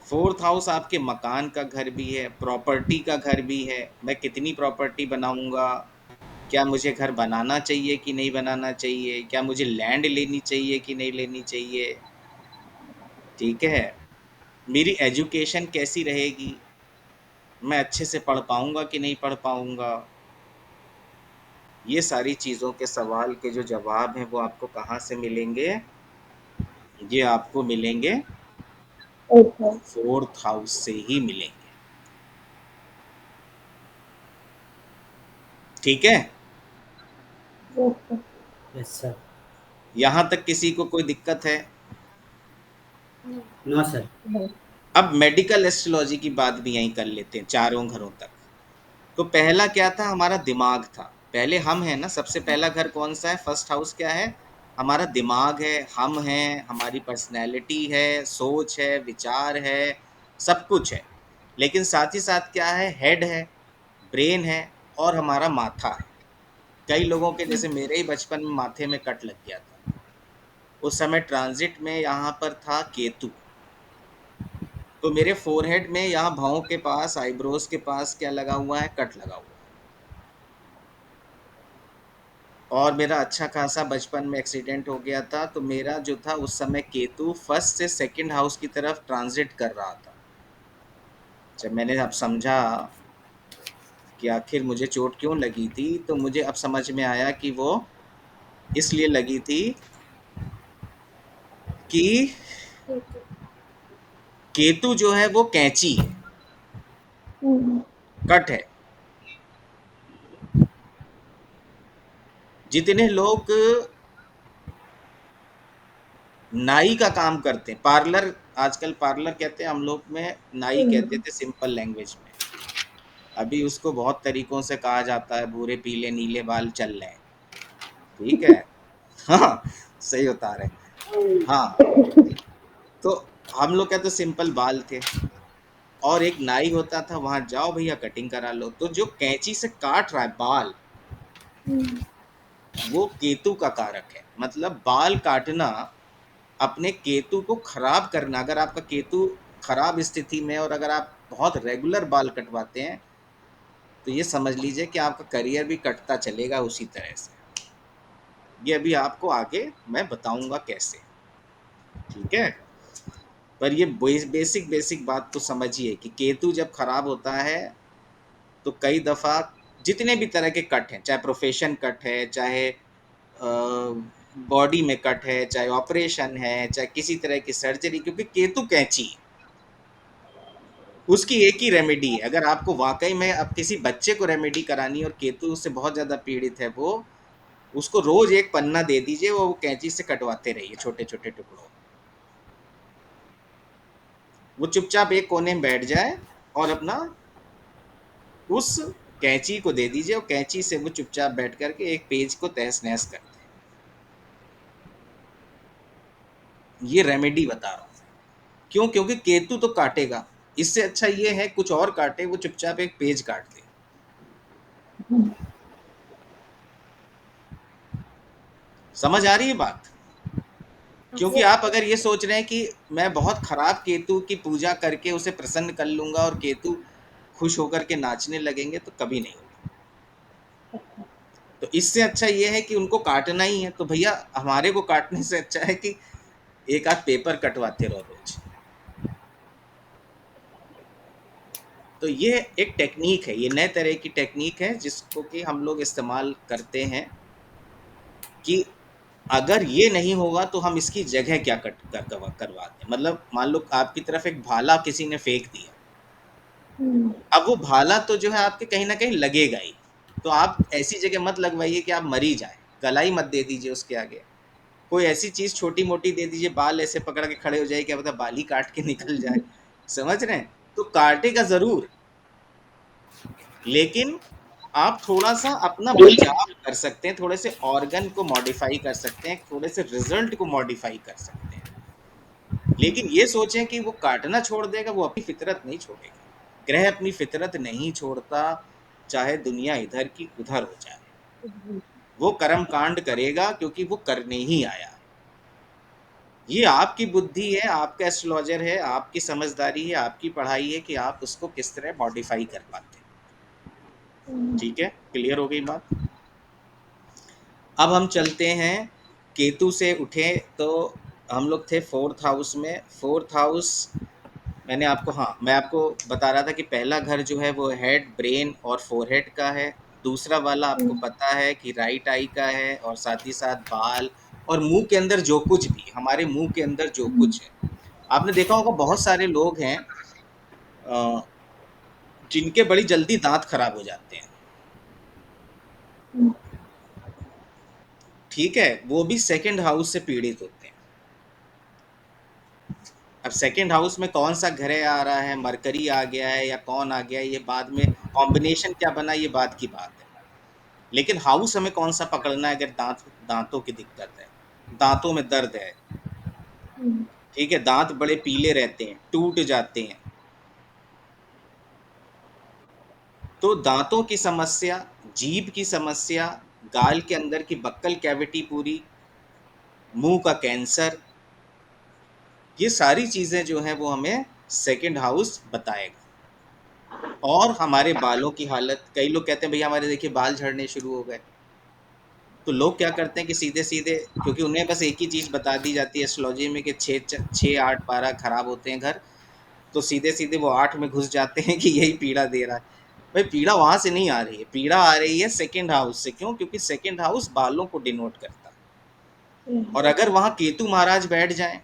S1: फोर्थ हाउस आपके मकान का घर भी है, प्रॉपर्टी का घर भी है। मैं कितनी प्रॉपर्टी बनाऊंगा, क्या मुझे घर बनाना चाहिए कि नहीं बनाना चाहिए, क्या मुझे लैंड लेनी चाहिए कि नहीं लेनी चाहिए, ठीक है, मेरी एजुकेशन कैसी रहेगी, मैं अच्छे से पढ़ पाऊंगा कि नहीं पढ़ पाऊंगा। ये सारी चीज़ों के सवाल के जो जवाब हैं वो आपको कहाँ से मिलेंगे, ये आपको मिलेंगे
S2: Okay.
S1: फोर्थ हाउस से ही मिलेंगे। ठीक है,
S2: Okay.
S4: Yes, sir.
S1: यहाँ तक किसी को कोई दिक्कत है?
S4: No, sir.
S2: No.
S1: अब मेडिकल एस्ट्रोलॉजी की बात भी यहीं कर लेते हैं, चारों घरों तक। तो पहला क्या था, हमारा दिमाग था, पहले हम है ना, सबसे पहला घर कौन सा है, फर्स्ट हाउस क्या है, हमारा दिमाग है, हम हैं, हमारी पर्सनैलिटी है, सोच है, विचार है, सब कुछ है। लेकिन साथ ही साथ क्या है, हेड है, ब्रेन है, और हमारा माथा है। कई लोगों के, जैसे मेरे ही बचपन में माथे में कट लग गया था, उस समय ट्रांजिट में यहाँ पर था केतु, तो मेरे फोरहेड में यहाँ भावों के पास, आईब्रोज के पास क्या लगा हुआ है, कट लगा हुआ है। और मेरा अच्छा खासा बचपन में एक्सीडेंट हो गया था, तो मेरा जो था उस समय केतु फर्स्ट से सेकंड हाउस की तरफ ट्रांजिट कर रहा था। जब मैंने अब समझा कि आखिर मुझे चोट क्यों लगी थी, तो मुझे अब समझ में आया कि वो इसलिए लगी थी कि केतु जो है वो कैंची है, कट है। जितने लोग नाई का काम करते हैं, पार्लर, आजकल पार्लर कहते हैं, हम लोग में नाई कहते थे सिंपल लैंग्वेज में, अभी उसको बहुत तरीकों से कहा जाता है, भूरे पीले नीले बाल चल रहे हैं, ठीक है। हाँ, सही बता रहे हैं। हाँ, तो हम लोग कहते सिंपल बाल थे, और एक नाई होता था, वहां जाओ भैया कटिंग करा लो। तो जो कैंची से काट रहा है बाल, वो केतु का कारक है, मतलब बाल काटना, अपने केतु को खराब करना। अगर आपका केतु खराब स्थिति में, और अगर आप बहुत रेगुलर बाल कटवाते हैं, तो ये समझ लीजिए कि आपका करियर भी कटता चलेगा उसी तरह से। ये अभी आपको आगे मैं बताऊंगा कैसे, ठीक है। पर ये बेसिक बेसिक बात तो समझिए कि केतु जब खराब होता है, तो कई दफ़ा जितने भी तरह के कट हैं, चाहे प्रोफेशन कट है, चाहे बॉडी में कट है, चाहे ऑपरेशन है, चाहे किसी तरह की सर्जरी, क्योंकि केतु कैंची है, उसकी एक ही रेमेडी है। अगर आपको वाकई में अब किसी बच्चे को रेमेडी करानी है और केतु से बहुत ज़्यादा पीड़ित है वो, उसको रोज एक पन्ना दे दीजिए, वो कैंची से कटवाते रहिए छोटे छोटे टुकड़ों, वो चुपचाप एक कोने में बैठ जाए, और अपना उस कैंची को दे दीजिए, और कैंची से वो चुपचाप बैठ करके एक पेज को तहस नहस कर दे। ये रेमेडी बता रहा हूँ। क्यों? क्योंकि केतु तो काटेगा, इससे अच्छा ये है कुछ और काटे, वो चुपचाप एक पेज काट दे। समझ आ रही है बात? क्योंकि आप अगर ये सोच रहे हैं कि मैं बहुत खराब केतु की पूजा करके उसे प्रसन्न कर लूंगा और केतु खुश होकर के नाचने लगेंगे, तो कभी नहीं होगा। तो इससे अच्छा ये है कि उनको काटना ही है, तो भैया हमारे को काटने से अच्छा है कि एक आध पेपर कटवाते रहो रोज। तो ये एक टेक्निक है, ये नए तरह की टेक्निक है जिसको कि हम लोग इस्तेमाल करते हैं कि अगर ये नहीं होगा तो हम इसकी जगह क्या करवा दें। मतलब मान लो आपकी तरफ एक भाला किसी ने फेंक दिया, अब वो भाला तो जो है आपके कहीं ना कहीं लगेगा ही, तो आप ऐसी जगह मत लगवाइए कि आप मरी जाए। गला ही मत दे दीजिए उसके आगे, कोई ऐसी चीज छोटी मोटी दे दीजिए, बाल ऐसे पकड़ के खड़े हो जाए, क्या पता बाल ही काट के निकल जाए। समझ रहे हैं? तो काटेगा जरूर, लेकिन आप थोड़ा सा अपना बचाव कर सकते हैं, थोड़े से ऑर्गन को मॉडिफाई कर सकते हैं, थोड़े से रिजल्ट को मॉडिफाई कर सकते हैं। लेकिन ये सोचें कि वो काटना छोड़ देगा, वो अपनी फितरत नहीं छोड़ेगा। ग्रह अपनी फितरत नहीं छोड़ता, चाहे दुनिया इधर की उधर हो जाए, वो कर्म कांड करेगा क्योंकि वो करने ही आया है। ये आपकी बुद्धि है, आपका एस्ट्रोलॉजर है, आपकी समझदारी है, आपकी पढ़ाई है कि आप उसको किस तरह मॉडिफाई कर पाते हैं। ठीक है, क्लियर हो गई बात? अब हम चलते हैं, केतु से उठे तो हम लोग थे फोर्थ हाउस में। फोर्थ हाउस मैंने आपको, हाँ मैं आपको बता रहा था कि पहला घर जो है वो हेड, ब्रेन और फोरहेड का है। दूसरा वाला आपको पता है कि राइट आई का है, और साथ ही साथ बाल और मुंह के अंदर जो कुछ भी, हमारे मुंह के अंदर जो कुछ है। आपने देखा होगा बहुत सारे लोग हैं जिनके बड़ी जल्दी दांत खराब हो जाते हैं। ठीक है, वो भी सेकंड हाउस से पीड़ित होते हैं। अब सेकंड हाउस में कौन सा ग्रह आ रहा है, मरकरी आ गया है या कौन आ गया है, ये बाद में कॉम्बिनेशन क्या बना, ये बात की बात है। लेकिन हाउस हमें कौन सा पकड़ना है? अगर दांतों की दिक्कत है, दांतों में दर्द है, ठीक है, दांत बड़े पीले रहते हैं, टूट जाते हैं, तो दांतों की समस्या, जीभ की समस्या, गाल के अंदर की बक्कल कैविटी पूरी, मुंह का कैंसर, ये सारी चीजें जो हैं वो हमें सेकंड हाउस बताएगा। और हमारे बालों की हालत, कई लोग कहते हैं भैया हमारे देखिए बाल झड़ने शुरू हो गए, तो लोग क्या करते हैं कि सीधे सीधे, क्योंकि उन्हें बस एक ही चीज बता दी जाती है एस्ट्रोलॉजी में कि 6 8 12 खराब होते हैं घर, तो सीधे सीधे वो 8 में घुस जाते हैं कि यही पीड़ा दे रहा है। भाई पीड़ा वहां से नहीं आ रही है, पीड़ा आ रही है सेकंड हाउस से। क्यों? क्योंकि सेकंड हाउस बालों को डिनोट करता है, और अगर वहां केतु महाराज बैठ जाए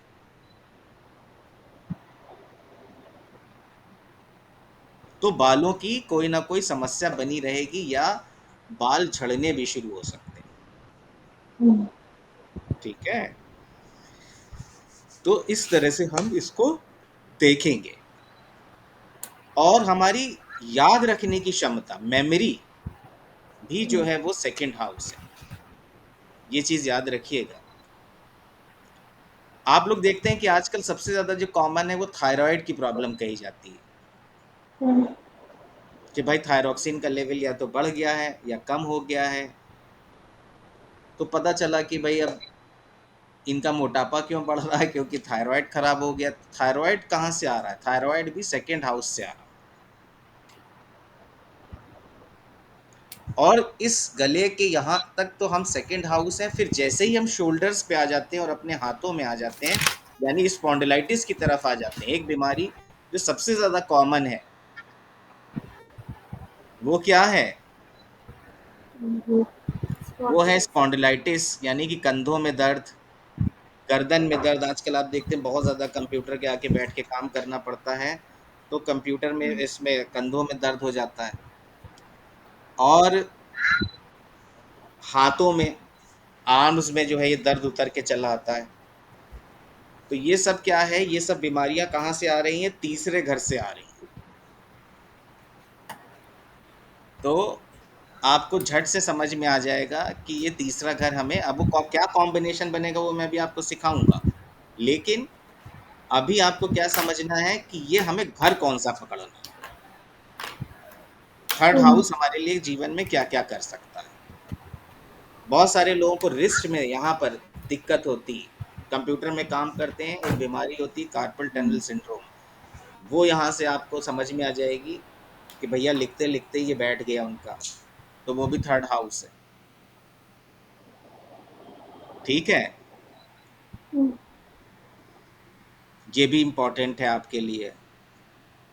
S1: तो बालों की कोई ना कोई समस्या बनी रहेगी, या बाल झड़ने भी शुरू हो सकते हैं। ठीक है, तो इस तरह से हम इसको देखेंगे। और हमारी याद रखने की क्षमता, मेमोरी भी जो है वो सेकंड हाउस है, ये चीज याद रखिएगा। आप लोग देखते हैं कि आजकल सबसे ज्यादा जो कॉमन है वो थायराइड की प्रॉब्लम कही जाती है, कि भाई थायरॉक्सिन का लेवल या तो बढ़ गया है या कम हो गया है। तो पता चला कि भाई अब इनका मोटापा क्यों बढ़ रहा है, क्योंकि थायराइड खराब हो गया। थायराइड कहाँ से आ रहा है? थायराइड भी सेकेंड हाउस से आ रहा है। और इस गले के यहाँ तक तो हम सेकेंड हाउस हैं, फिर जैसे ही हम शोल्डर्स पे आ जाते हैं और अपने हाथों में आ जाते हैं, यानी स्पॉन्डिलाइटिस की तरफ आ जाते हैं, एक बीमारी जो सबसे ज्यादा कॉमन है वो क्या है? वो है स्पॉन्डिलाइटिस, यानी कि कंधों में दर्द, गर्दन में दर्द। आजकल आप देखते हैं बहुत ज़्यादा कंप्यूटर के आके बैठ के काम करना पड़ता है, तो कंप्यूटर में इसमें कंधों में दर्द हो जाता है। और हाथों में, आर्म्स में जो है ये दर्द उतर के चला आता है। तो ये सब क्या है? ये सब बीमारियां कहाँ से आ रही हैं? तीसरे घर से आ रही हैं। तो आपको झट से समझ में आ जाएगा कि ये तीसरा घर हमें, अब वो क्या कॉम्बिनेशन बनेगा वो मैं भी आपको सिखाऊंगा। लेकिन अभी आपको क्या समझना है कि ये हमें घर कौन सा पकड़ना है, थर्ड हाउस हमारे लिए जीवन में क्या क्या कर सकता है। बहुत सारे लोगों को रिस्ट में यहाँ पर दिक्कत होती है, कंप्यूटर में काम करते हैं, एक बीमारी होती है कार्पल टनल सिंड्रोम, वो यहाँ से आपको समझ में आ जाएगी कि भैया लिखते लिखते ये बैठ गया उनका, तो वो भी थर्ड हाउस है। ठीक है, ये भी इम्पोर्टेंट है आपके लिए।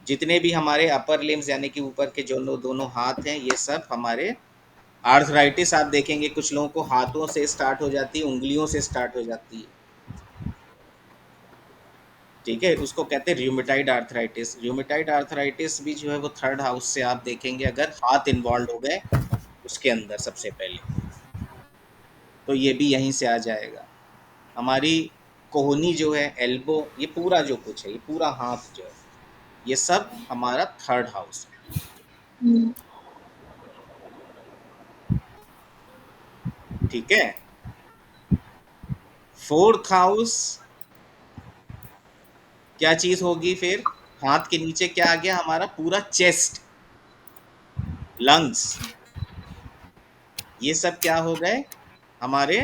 S1: जितने भी हमारे अपर लिम्स यानी कि ऊपर के जो दोनों हाथ हैं, ये सब हमारे आर्थराइटिस आप देखेंगे कुछ लोगों को हाथों से स्टार्ट हो जाती है, उंगलियों से स्टार्ट हो जाती है। ठीक है, उसको कहते हैं र्यूमेटाइड आर्थराइटिस। र्यूमेटाइड आर्थराइटिस भी जो है वो थर्ड हाउस से आप देखेंगे, अगर हाथ इन्वॉल्व हो गए उसके अंदर सबसे पहले, तो ये भी यहीं से आ जाएगा। हमारी कोहनी जो है, एल्बो, ये पूरा जो कुछ है, ये पूरा हाथ जो है, ये सब हमारा थर्ड हाउस है। ठीक है, फोर्थ हाउस क्या चीज होगी फिर? हाथ के नीचे क्या आ गया हमारा? पूरा चेस्ट, लंग्स, ये सब क्या हो गए हमारे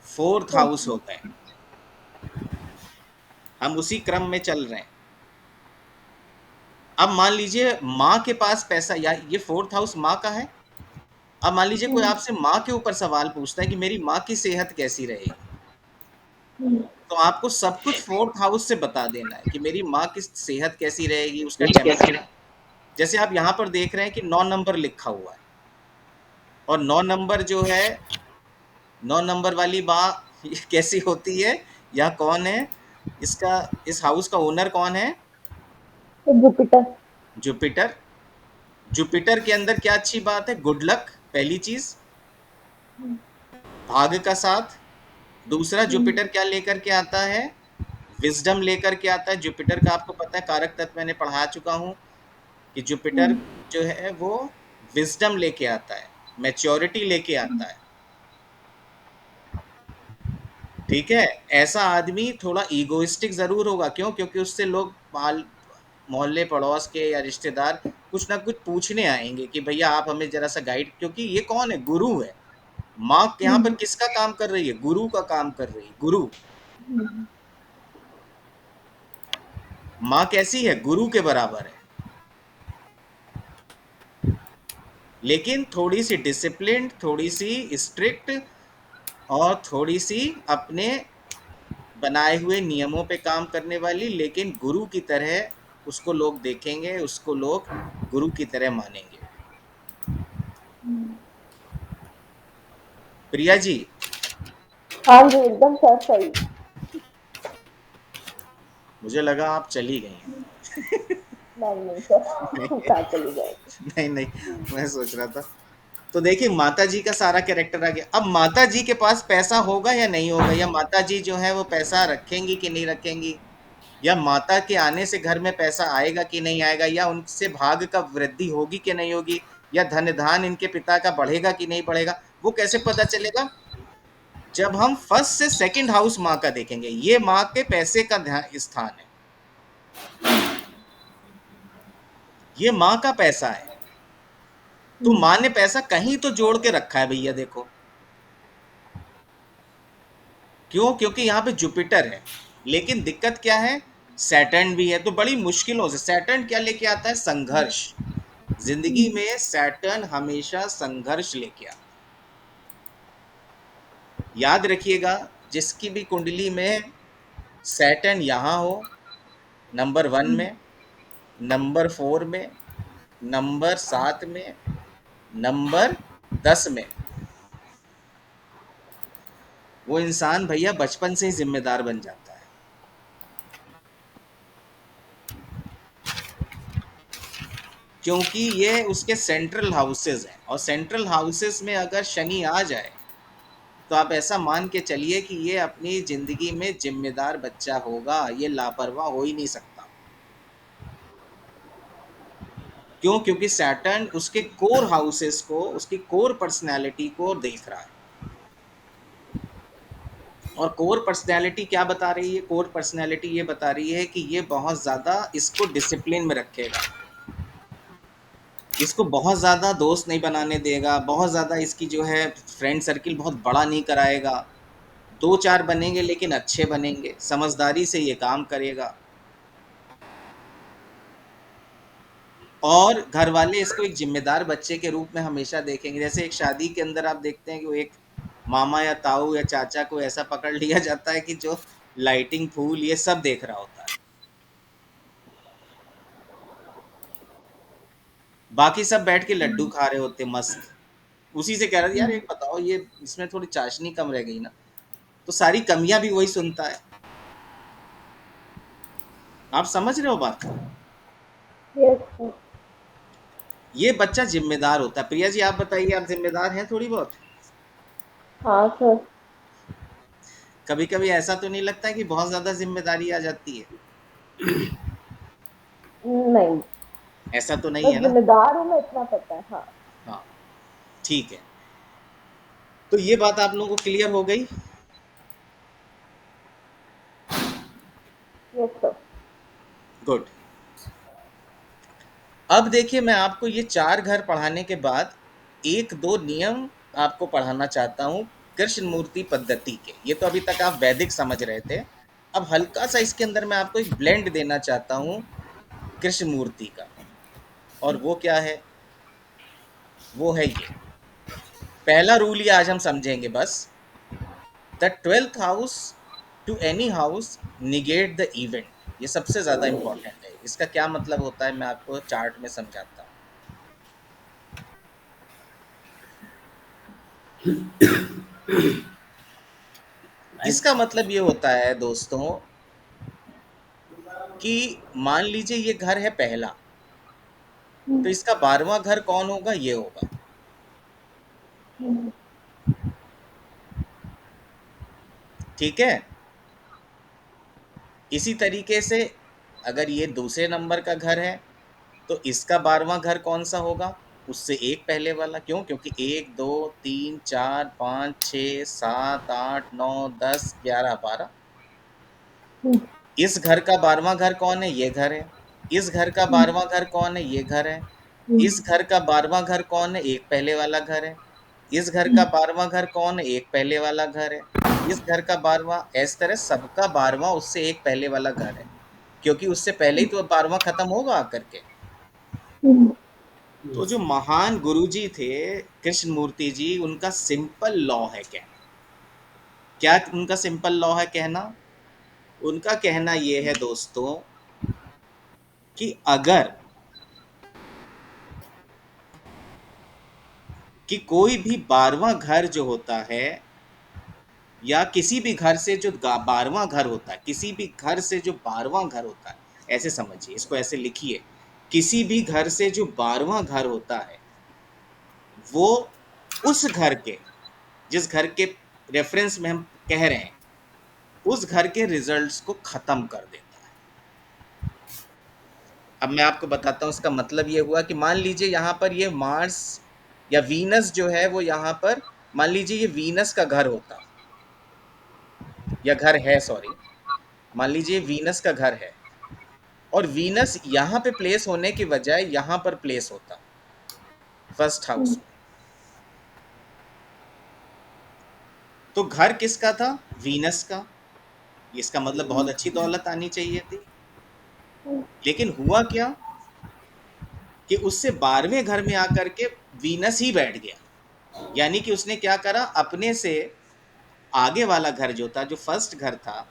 S1: फोर्थ हाउस हो गए। हम उसी क्रम में चल रहे हैं। अब मान लीजिए माँ के पास पैसा, या ये फोर्थ हाउस माँ का है। अब मान लीजिए कोई आपसे माँ के ऊपर सवाल पूछता है कि मेरी माँ की सेहत कैसी रहेगी, तो आपको सब कुछ फोर्थ हाउस से बता देना है कि मेरी माँ की सेहत कैसी रहेगी, उसका टेम्परेचर। जैसे आप यहाँ पर देख रहे हैं कि 9 नंबर लिखा हुआ है, और 9 नंबर जो है, 9 नंबर वाली माँ कैसी होती है, या कौन है इसका, इस हाउस का ओनर कौन है?
S2: जुपिटर।
S1: जुपिटर। जुपिटर के अंदर क्या अच्छी बात है? गुड लक, पहली चीज, भाग्य का साथ। दूसरा, जुपिटर क्या लेकर के आता है? विजडम लेकर के आता है। जुपिटर का आपको पता है कारक तत्व मैंने पढ़ा चुका हूं कि जुपिटर जो है वो विजडम लेके आता है, मैच्योरिटी लेके आता है। ठीक है, ऐसा आदमी थोड़ा ईगोइस्टिक जरूर होगा। क्यों? क्योंकि उससे लोग मोहल्ले पड़ोस के या रिश्तेदार कुछ ना कुछ पूछने आएंगे कि भैया आप हमें जरा सा गाइड, क्योंकि ये कौन है? गुरु है। माँ यहाँ पर किसका काम कर रही है? गुरु का काम कर रही है। गुरु, माँ कैसी है? गुरु के बराबर है, लेकिन थोड़ी सी डिसिप्लिन, थोड़ी सी स्ट्रिक्ट, और थोड़ी सी अपने बनाए हुए नियमों पे काम करने वाली, लेकिन गुरु की तरह उसको लोग देखेंगे, उसको लोग गुरु की तरह मानेंगे। प्रिया जी,
S2: हाँ जी, एकदम सर सही।
S1: मुझे लगा आप चली गई हैं।
S2: नहीं नहीं सर, कहाँ चली जाएगी।
S1: नहीं नहीं, मैं सोच रहा था। तो देखिए, माता जी का सारा कैरेक्टर आ गया। अब माता जी के पास पैसा होगा या नहीं होगा, या माता जी जो है वो पैसा रखेंगी कि नहीं रखेंगी, या माता के आने से घर में पैसा आएगा कि नहीं आएगा, या उनसे भाग का वृद्धि होगी कि नहीं होगी, या धन धान इनके पिता का बढ़ेगा कि नहीं बढ़ेगा, वो कैसे पता चलेगा? जब हम फर्स्ट से सेकंड हाउस माँ का देखेंगे। ये माँ के पैसे का स्थान है, ये माँ का पैसा है। तो माँ ने पैसा कहीं तो जोड़ के रखा है भैया, देखो। क्यों? क्योंकि यहाँ पे जुपिटर है, लेकिन दिक्कत क्या है? सैटर्न भी है, तो बड़ी मुश्किलों से। सैटर्न क्या लेके आता है? संघर्ष। जिंदगी में सैटर्न हमेशा संघर्ष लेके आता है। याद रखिएगा, जिसकी भी कुंडली में सैटर्न यहाँ हो, नंबर 1 में, नंबर 4 में, नंबर 7 में, नंबर 10 में, वो इंसान भैया बचपन से ही जिम्मेदार बन जाता है। क्योंकि ये उसके सेंट्रल हाउसेस हैं, और सेंट्रल हाउसेस में अगर शनि आ जाए, तो आप ऐसा मान के चलिए कि ये अपनी जिंदगी में जिम्मेदार बच्चा होगा, ये लापरवाह हो ही नहीं सकता। क्यों? क्योंकि सैटर्न उसके कोर हाउसेस को, उसकी कोर पर्सनैलिटी को देख रहा है। और कोर पर्सनैलिटी क्या बता रही है? कोर पर्सनैलिटी ये बता रही है कि ये बहुत ज़्यादा इसको डिसिप्लिन में रखेगा, इसको बहुत ज़्यादा दोस्त नहीं बनाने देगा, बहुत ज़्यादा इसकी जो है फ्रेंड सर्किल बहुत बड़ा नहीं कराएगा, 2-4 बनेंगे लेकिन अच्छे बनेंगे, समझदारी से ये काम करेगा, और घर वाले इसको एक जिम्मेदार बच्चे के रूप में हमेशा देखेंगे। जैसे एक शादी के अंदर आप देखते हैं कि वो एक मामा या ताऊ या चाचा को ऐसा पकड़ लिया जाता है कि जो लाइटिंग, फूल, ये सब देख रहा होता है, बाकी सब बैठ के लड्डू खा रहे होते मस्त। उसी से कह रहा था, यार एक बताओ, ये इसमें थोड़ी चाशनी कम रह गई ना, तो सारी कमियां भी वही सुनता है। आप समझ रहे हो बात?
S2: Yes sir.
S1: ये बच्चा जिम्मेदार होता है। प्रिया जी आप बताइए, आप जिम्मेदार हैं थोड़ी बहुत?
S2: हाँ सर।
S1: कभी कभी ऐसा तो नहीं लगता है कि बहुत ज्यादा जिम्मेदारी आ जाती है?
S2: नहीं,
S1: ऐसा तो नहीं
S2: बस
S1: है ना?
S2: जिम्मेदार हूँ मैं, इतना पता है। हाँ।
S1: हाँ, ठीक है। तो ये बात आप लोगों को क्लियर हो गई?
S2: Yes sir.
S1: गुड। अब देखिए, मैं आपको ये 4 घर पढ़ाने के बाद 1-2 नियम आपको पढ़ाना चाहता हूँ कृष्ण मूर्ति पद्धति के। ये तो अभी तक आप वैदिक समझ रहे थे, अब हल्का सा इसके अंदर मैं आपको एक ब्लेंड देना चाहता हूँ कृष्ण मूर्ति का। और वो क्या है? वो है ये पहला रूल, ये आज हम समझेंगे बस। The 12th house to any house negate the event. ये सबसे ज्यादा इंपॉर्टेंट है। इसका क्या मतलब होता है मैं आपको चार्ट में समझाता हूँ। इसका मतलब ये होता है दोस्तों कि मान लीजिए ये घर है पहला, तो इसका 12वां घर कौन होगा? ये होगा। ठीक है। इसी तरीके से अगर ये दूसरे नंबर का घर है, तो इसका 12वां घर कौन सा होगा? उससे एक पहले वाला। क्यों? क्योंकि 1 2 3 4 5 6 7 8 9 10 11 12। इस घर का 12वां घर कौन है? ये घर है। इस घर का 12वां घर कौन है? ये घर है। इस घर का 12वां घर कौन है? एक पहले वाला घर है। इस घर का 12वां घर कौन है? एक पहले वाला घर है। इस घर का 12वां, इस तरह सबका 12वां उससे एक पहले वाला घर है, क्योंकि उससे पहले ही तो 12वां खत्म होगा आकर के। तो
S4: Yes.
S1: जो महान गुरुजी थे कृष्ण मूर्ति जी, उनका सिंपल लॉ है कहना। क्या उनका सिंपल लॉ है कहना? उनका कहना ये है दोस्तों कि अगर कि कोई भी 12वां घर जो होता है, या किसी भी घर से जो 12वां घर होता है, किसी भी घर से जो 12वां घर होता है, ऐसे समझिए, इसको ऐसे लिखिए, किसी भी घर से जो 12वां घर होता है, वो उस घर के, जिस घर के रेफरेंस में हम कह रहे हैं, उस घर के रिजल्ट्स को खत्म कर देता है। अब मैं आपको बताता हूँ इसका मतलब ये हुआ कि मान लीजिए यहाँ पर ये मार्स या वीनस जो है वो यहाँ पर, मान लीजिए ये वीनस का घर होता, या घर है, सॉरी, मान लीजिए वीनस का घर है, और वीनस यहाँ पे प्लेस होने की बजाय यहाँ पर प्लेस होता फर्स्ट हाउस में, तो घर किसका था? वीनस का। इसका मतलब बहुत अच्छी दौलत आनी चाहिए थी। लेकिन हुआ क्या कि उससे 12वें घर में आकर के वीनस ही बैठ गया। यानी कि उसने क्या करा, अपने से आगे वाला घर जो था, जो फर्स्ट घर था,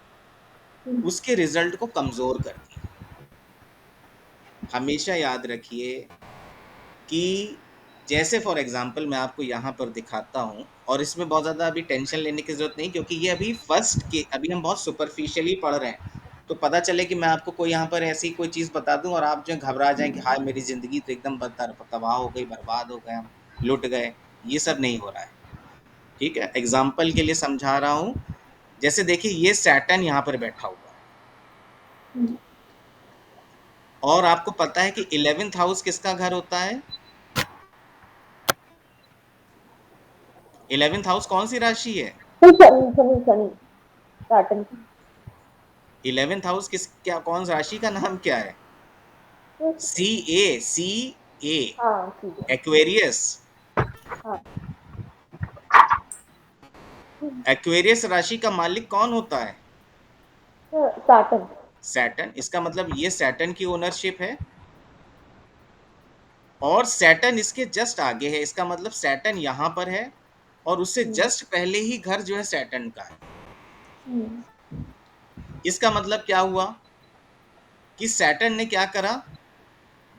S1: उसके रिजल्ट को कमजोर कर दिया। हमेशा याद रखिए कि जैसे फॉर एग्जांपल मैं आपको यहाँ पर दिखाता हूँ, और इसमें बहुत ज़्यादा अभी टेंशन लेने की ज़रूरत नहीं, क्योंकि ये अभी फर्स्ट के, अभी हम बहुत सुपरफिशियली पढ़ रहे हैं। तो पता चले कि मैं आपको कोई यहाँ पर ऐसी कोई चीज़ बता दूँ और आप जो घबरा जाएं कि हाय मेरी ज़िंदगी तो एकदम तबाह हो गई, बर्बाद हो गए, हम लुट गए। ये सब नहीं हो रहा है। ठीक है, एग्जाम्पल के लिए समझा रहा हूँ। जैसे देखिए, ये सैटर्न यहाँ पर बैठा हुआ है, और आपको पता है कि 11th हाउस किसका घर होता है? 11th हाउस कौन सी राशि है?
S2: Shani Shani Shani Saturn.
S1: 11th house किस, क्या, कौन सी राशि का नाम क्या है? सी ए, सी ए,
S2: हाँ ठीक है।
S1: एक्वेरियस।
S2: हाँ।
S1: एक्वेरियस राशि का मालिक कौन होता है?
S2: सैटर्न।
S1: सैटर्न। इसका मतलब ये सैटर्न की ओनरशिप है और सैटर्न इसके जस्ट आगे है। इसका मतलब सैटर्न यहां पर है और उससे जस्ट पहले ही घर जो है सैटर्न का है। इसका मतलब क्या हुआ कि सैटर्न ने क्या करा,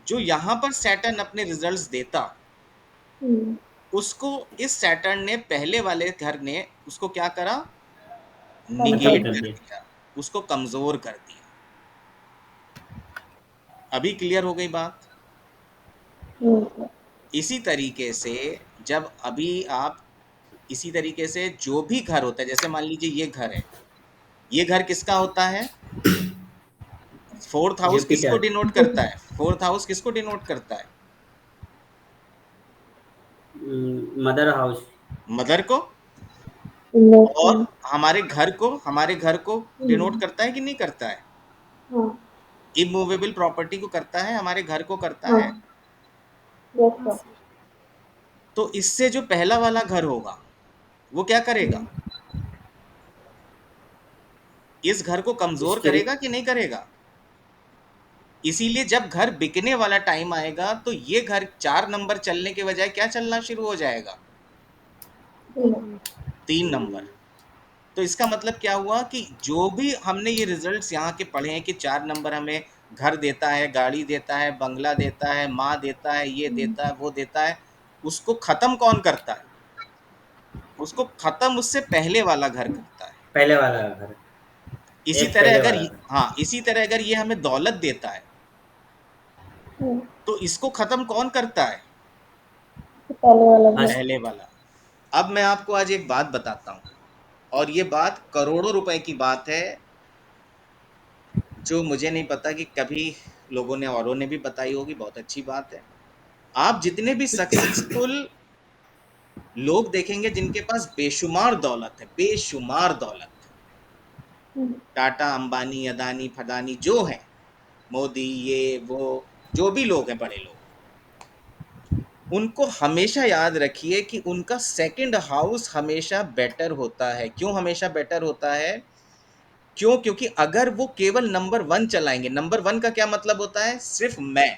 S1: जो यहां पर सैटर्न अपने रिजल्ट्स देता उसको इस सैटर्न ने, पहले वाले घर ने उसको क्या करा,
S4: खत्म
S1: निगेट
S4: कर
S1: कर
S4: दिया।
S1: दिया, उसको कमजोर कर दिया। अभी क्लियर हो गई बात? इसी तरीके से जब अभी आप, इसी तरीके से जो भी घर होता है, जैसे मान लीजिए ये घर है, ये घर किसका होता है? फोर्थ हाउस किसको
S4: जुपिटर।
S1: डिनोट करता है? फोर्थ हाउस किसको डिनोट करता है?
S4: Mother house.
S1: मदर को। और हमारे घर को डिनोट करता है कि नहीं करता है? इमूवेबल प्रॉपर्टी को करता है, हमारे घर को करता है। तो इससे जो पहला वाला घर होगा वो क्या करेगा? इस घर को कमजोर
S4: इसके
S1: करेगा कि नहीं करेगा? इसीलिए जब घर बिकने वाला टाइम आएगा तो ये घर 4 नंबर चलने के बजाय क्या चलना शुरू हो जाएगा? 3 नंबर। तो इसका मतलब क्या हुआ कि जो भी हमने ये रिजल्ट्स यहाँ के पढ़े हैं कि 4 नंबर हमें घर देता है, गाड़ी देता है, बंगला देता है, माँ देता है, ये देता है, वो देता है, उसको खत्म कौन करता है? उसको खत्म उससे पहले वाला घर करता है।
S4: पहले वाला घर।
S1: इसी
S4: एक
S1: तरह
S4: पहले
S1: अगर
S4: वाला घर।
S1: हाँ, इसी तरह अगर ये हमें दौलत देता है तो इसको खत्म कौन करता है?
S4: फर्स्ट।
S1: पहले वाला। अब मैं आपको आज एक बात बताता हूँ और ये बात करोड़ों रुपए की बात है, जो मुझे नहीं पता कि कभी लोगों ने, औरों ने भी बताई होगी। बहुत अच्छी बात है। आप जितने भी सक्सेसफुल लोग देखेंगे जिनके पास बेशुमार दौलत है, बेशुमार दौलत, टाटा, अंबानी, अदानी, फदानी जो हैं, मोदी, ये वो, जो भी लोग हैं बड़े लोग, उनको हमेशा याद रखिए कि उनका सेकंड हाउस हमेशा बेटर होता है। क्यों हमेशा बेटर होता है? क्यों? क्योंकि अगर वो केवल नंबर 1 चलाएंगे, नंबर 1 का क्या मतलब होता है? सिर्फ मैं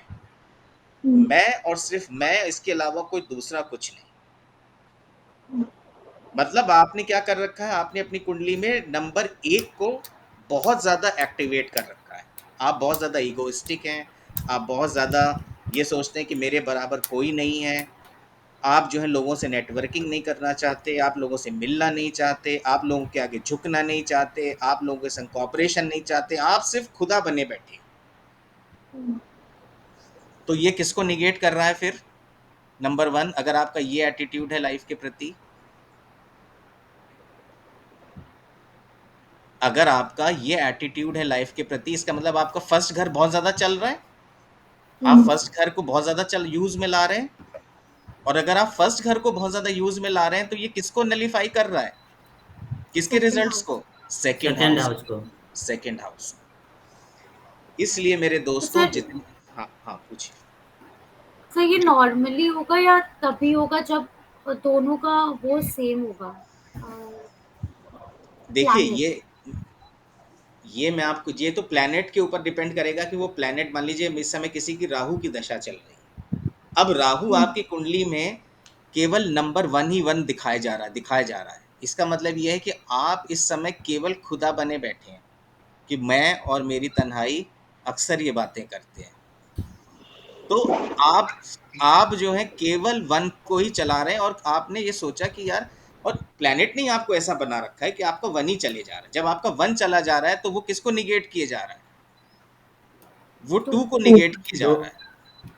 S1: और सिर्फ मैं, इसके अलावा कोई दूसरा कुछ नहीं। मतलब आपने क्या कर रखा है, आपने अपनी कुंडली में नंबर 1 को बहुत ज्यादा एक्टिवेट कर रखा है। आप बहुत ज्यादा ईगोइस्टिक हैं, आप बहुत ज्यादा ये सोचते हैं कि मेरे बराबर कोई नहीं है, आप जो है लोगों से नेटवर्किंग नहीं करना चाहते, आप लोगों से मिलना नहीं चाहते, आप लोगों के आगे झुकना नहीं चाहते, आप लोगों के संग कॉपरेशन नहीं चाहते, आप सिर्फ खुदा बने बैठे। तो ये किसको निगेट कर रहा है फिर? नंबर 1, अगर आपका ये एटीट्यूड है लाइफ के प्रति, अगर आपका ये एटीट्यूड है लाइफ के प्रति, इसका मतलब आपका फर्स्ट घर बहुत ज्यादा चल रहा है, आप फर्स्ट घर को बहुत ज्यादा चल यूज में ला रहे हैं। और अगर आप फर्स्ट घर को बहुत ज्यादा यूज में ला रहे हैं तो ये किसको नलीफाई कर रहा है? किसके रिजल्ट्स को? Second
S4: second
S1: house.
S4: हाउस को।
S1: Second house. इसलिए मेरे
S5: तो
S1: दोस्तों
S5: सर
S1: जितने, हाँ हाँ पूछिए।
S5: सर ये नॉर्मली होगा या तभी होगा जब दोनों का वो सेम होगा
S1: देखिए
S5: प्लैनेट।
S1: ये मैं आपको, ये तो प्लैनेट के ऊपर डिपेंड करेगा कि वो प्लैनेट, मान लीजिए इस समय किसी की राहु की दशा चल रही है, अब राहु आपकी कुंडली में केवल नंबर 1 ही 1 दिखाया जा रहा है। इसका मतलब यह है कि आप इस समय केवल खुदा बने बैठे हैं कि मैं और मेरी तन्हाई, अक्सर ये बातें करते हैं। तो आप जो है केवल 1 को ही चला रहे हैं और आपने ये सोचा कि यार, और प्लैनेट ने आपको ऐसा बना रखा है कि आपका 1 ही चले जा रहा है। जब आपका 1 चला जा रहा है तो वो किसको निगेट किए जा रहा है? वो
S5: तो
S1: 2 को निगेट किए जा
S4: दो।
S1: रहा है,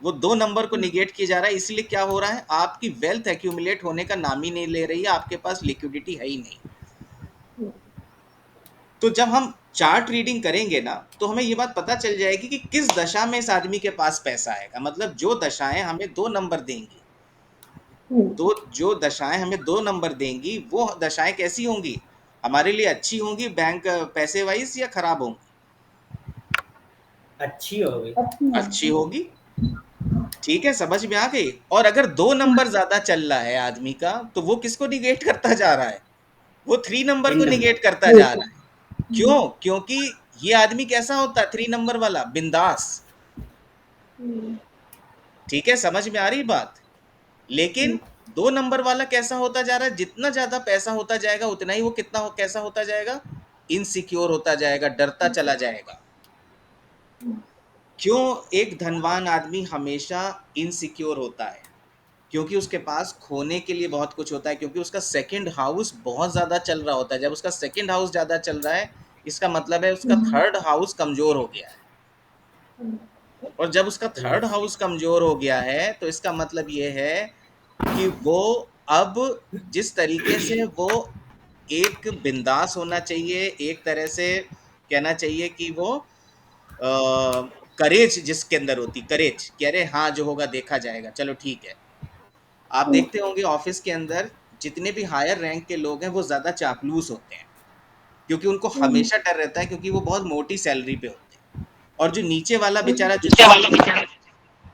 S1: वो 2 नंबर को निगेट किया जा रहा है। इसलिए क्या हो रहा है, आपकी वेल्थ एक्यूमुलेट होने का नाम ही नहीं ले रही है, आपके पास लिक्विडिटी है ही नहीं। तो जब हम चार्ट रीडिंग करेंगे ना तो हमें ये बात पता चल जाएगी कि किस दशा में इस आदमी के पास पैसा आएगा। मतलब जो दशाएं हमें 2 नंबर देंगी, तो जो दशाएं हमें 2 नंबर देंगी वो दशाएं कैसी होंगी? हमारे लिए अच्छी होंगी बैंक पैसे वाइज, या खराब होंगी?
S4: अच्छी हो गई।
S1: अच्छी होगी। ठीक है, समझ में आ गई। और अगर 2 नंबर ज्यादा चल रहा है आदमी का तो वो किसको निगेट करता जा रहा है? वो 3 नंबर को
S4: 3
S1: निगेट
S4: नंबर।
S1: करता जा रहा है। क्यों? क्योंकि ये आदमी कैसा होता है 3 नंबर वाला, बिंदास। ठीक है, समझ में आ रही बात? लेकिन 2 नंबर वाला कैसा होता जा रहा है, जितना ज्यादा पैसा होता जाएगा उतना ही वो कैसा होता जाएगा, इनसिक्योर होता जाएगा, डरता चला जाएगा। क्यों? एक धनवान आदमी हमेशा इनसिक्योर होता है, क्योंकि उसके पास खोने के लिए बहुत कुछ होता है, क्योंकि उसका सेकंड हाउस बहुत ज्यादा चल रहा होता है। जब उसका सेकंड हाउस ज्यादा चल रहा है, इसका मतलब है उसका थर्ड हाउस कमजोर हो गया है। और जब उसका थर्ड हाउस कमजोर हो गया है, तो इसका मतलब ये है कि वो अब जिस तरीके से वो एक बिंदास होना चाहिए, एक तरह से कहना चाहिए कि वो करेज जिसके अंदर होती, करेज कि अरे हाँ जो होगा देखा जाएगा, चलो ठीक है। आप देखते होंगे ऑफिस के अंदर जितने भी हायर रैंक के लोग हैं वो ज्यादा चापलूस होते हैं, क्योंकि उनको हमेशा डर रहता है, क्योंकि वो बहुत मोटी सैलरी पे होते हैं। और जो नीचे वाला बेचारा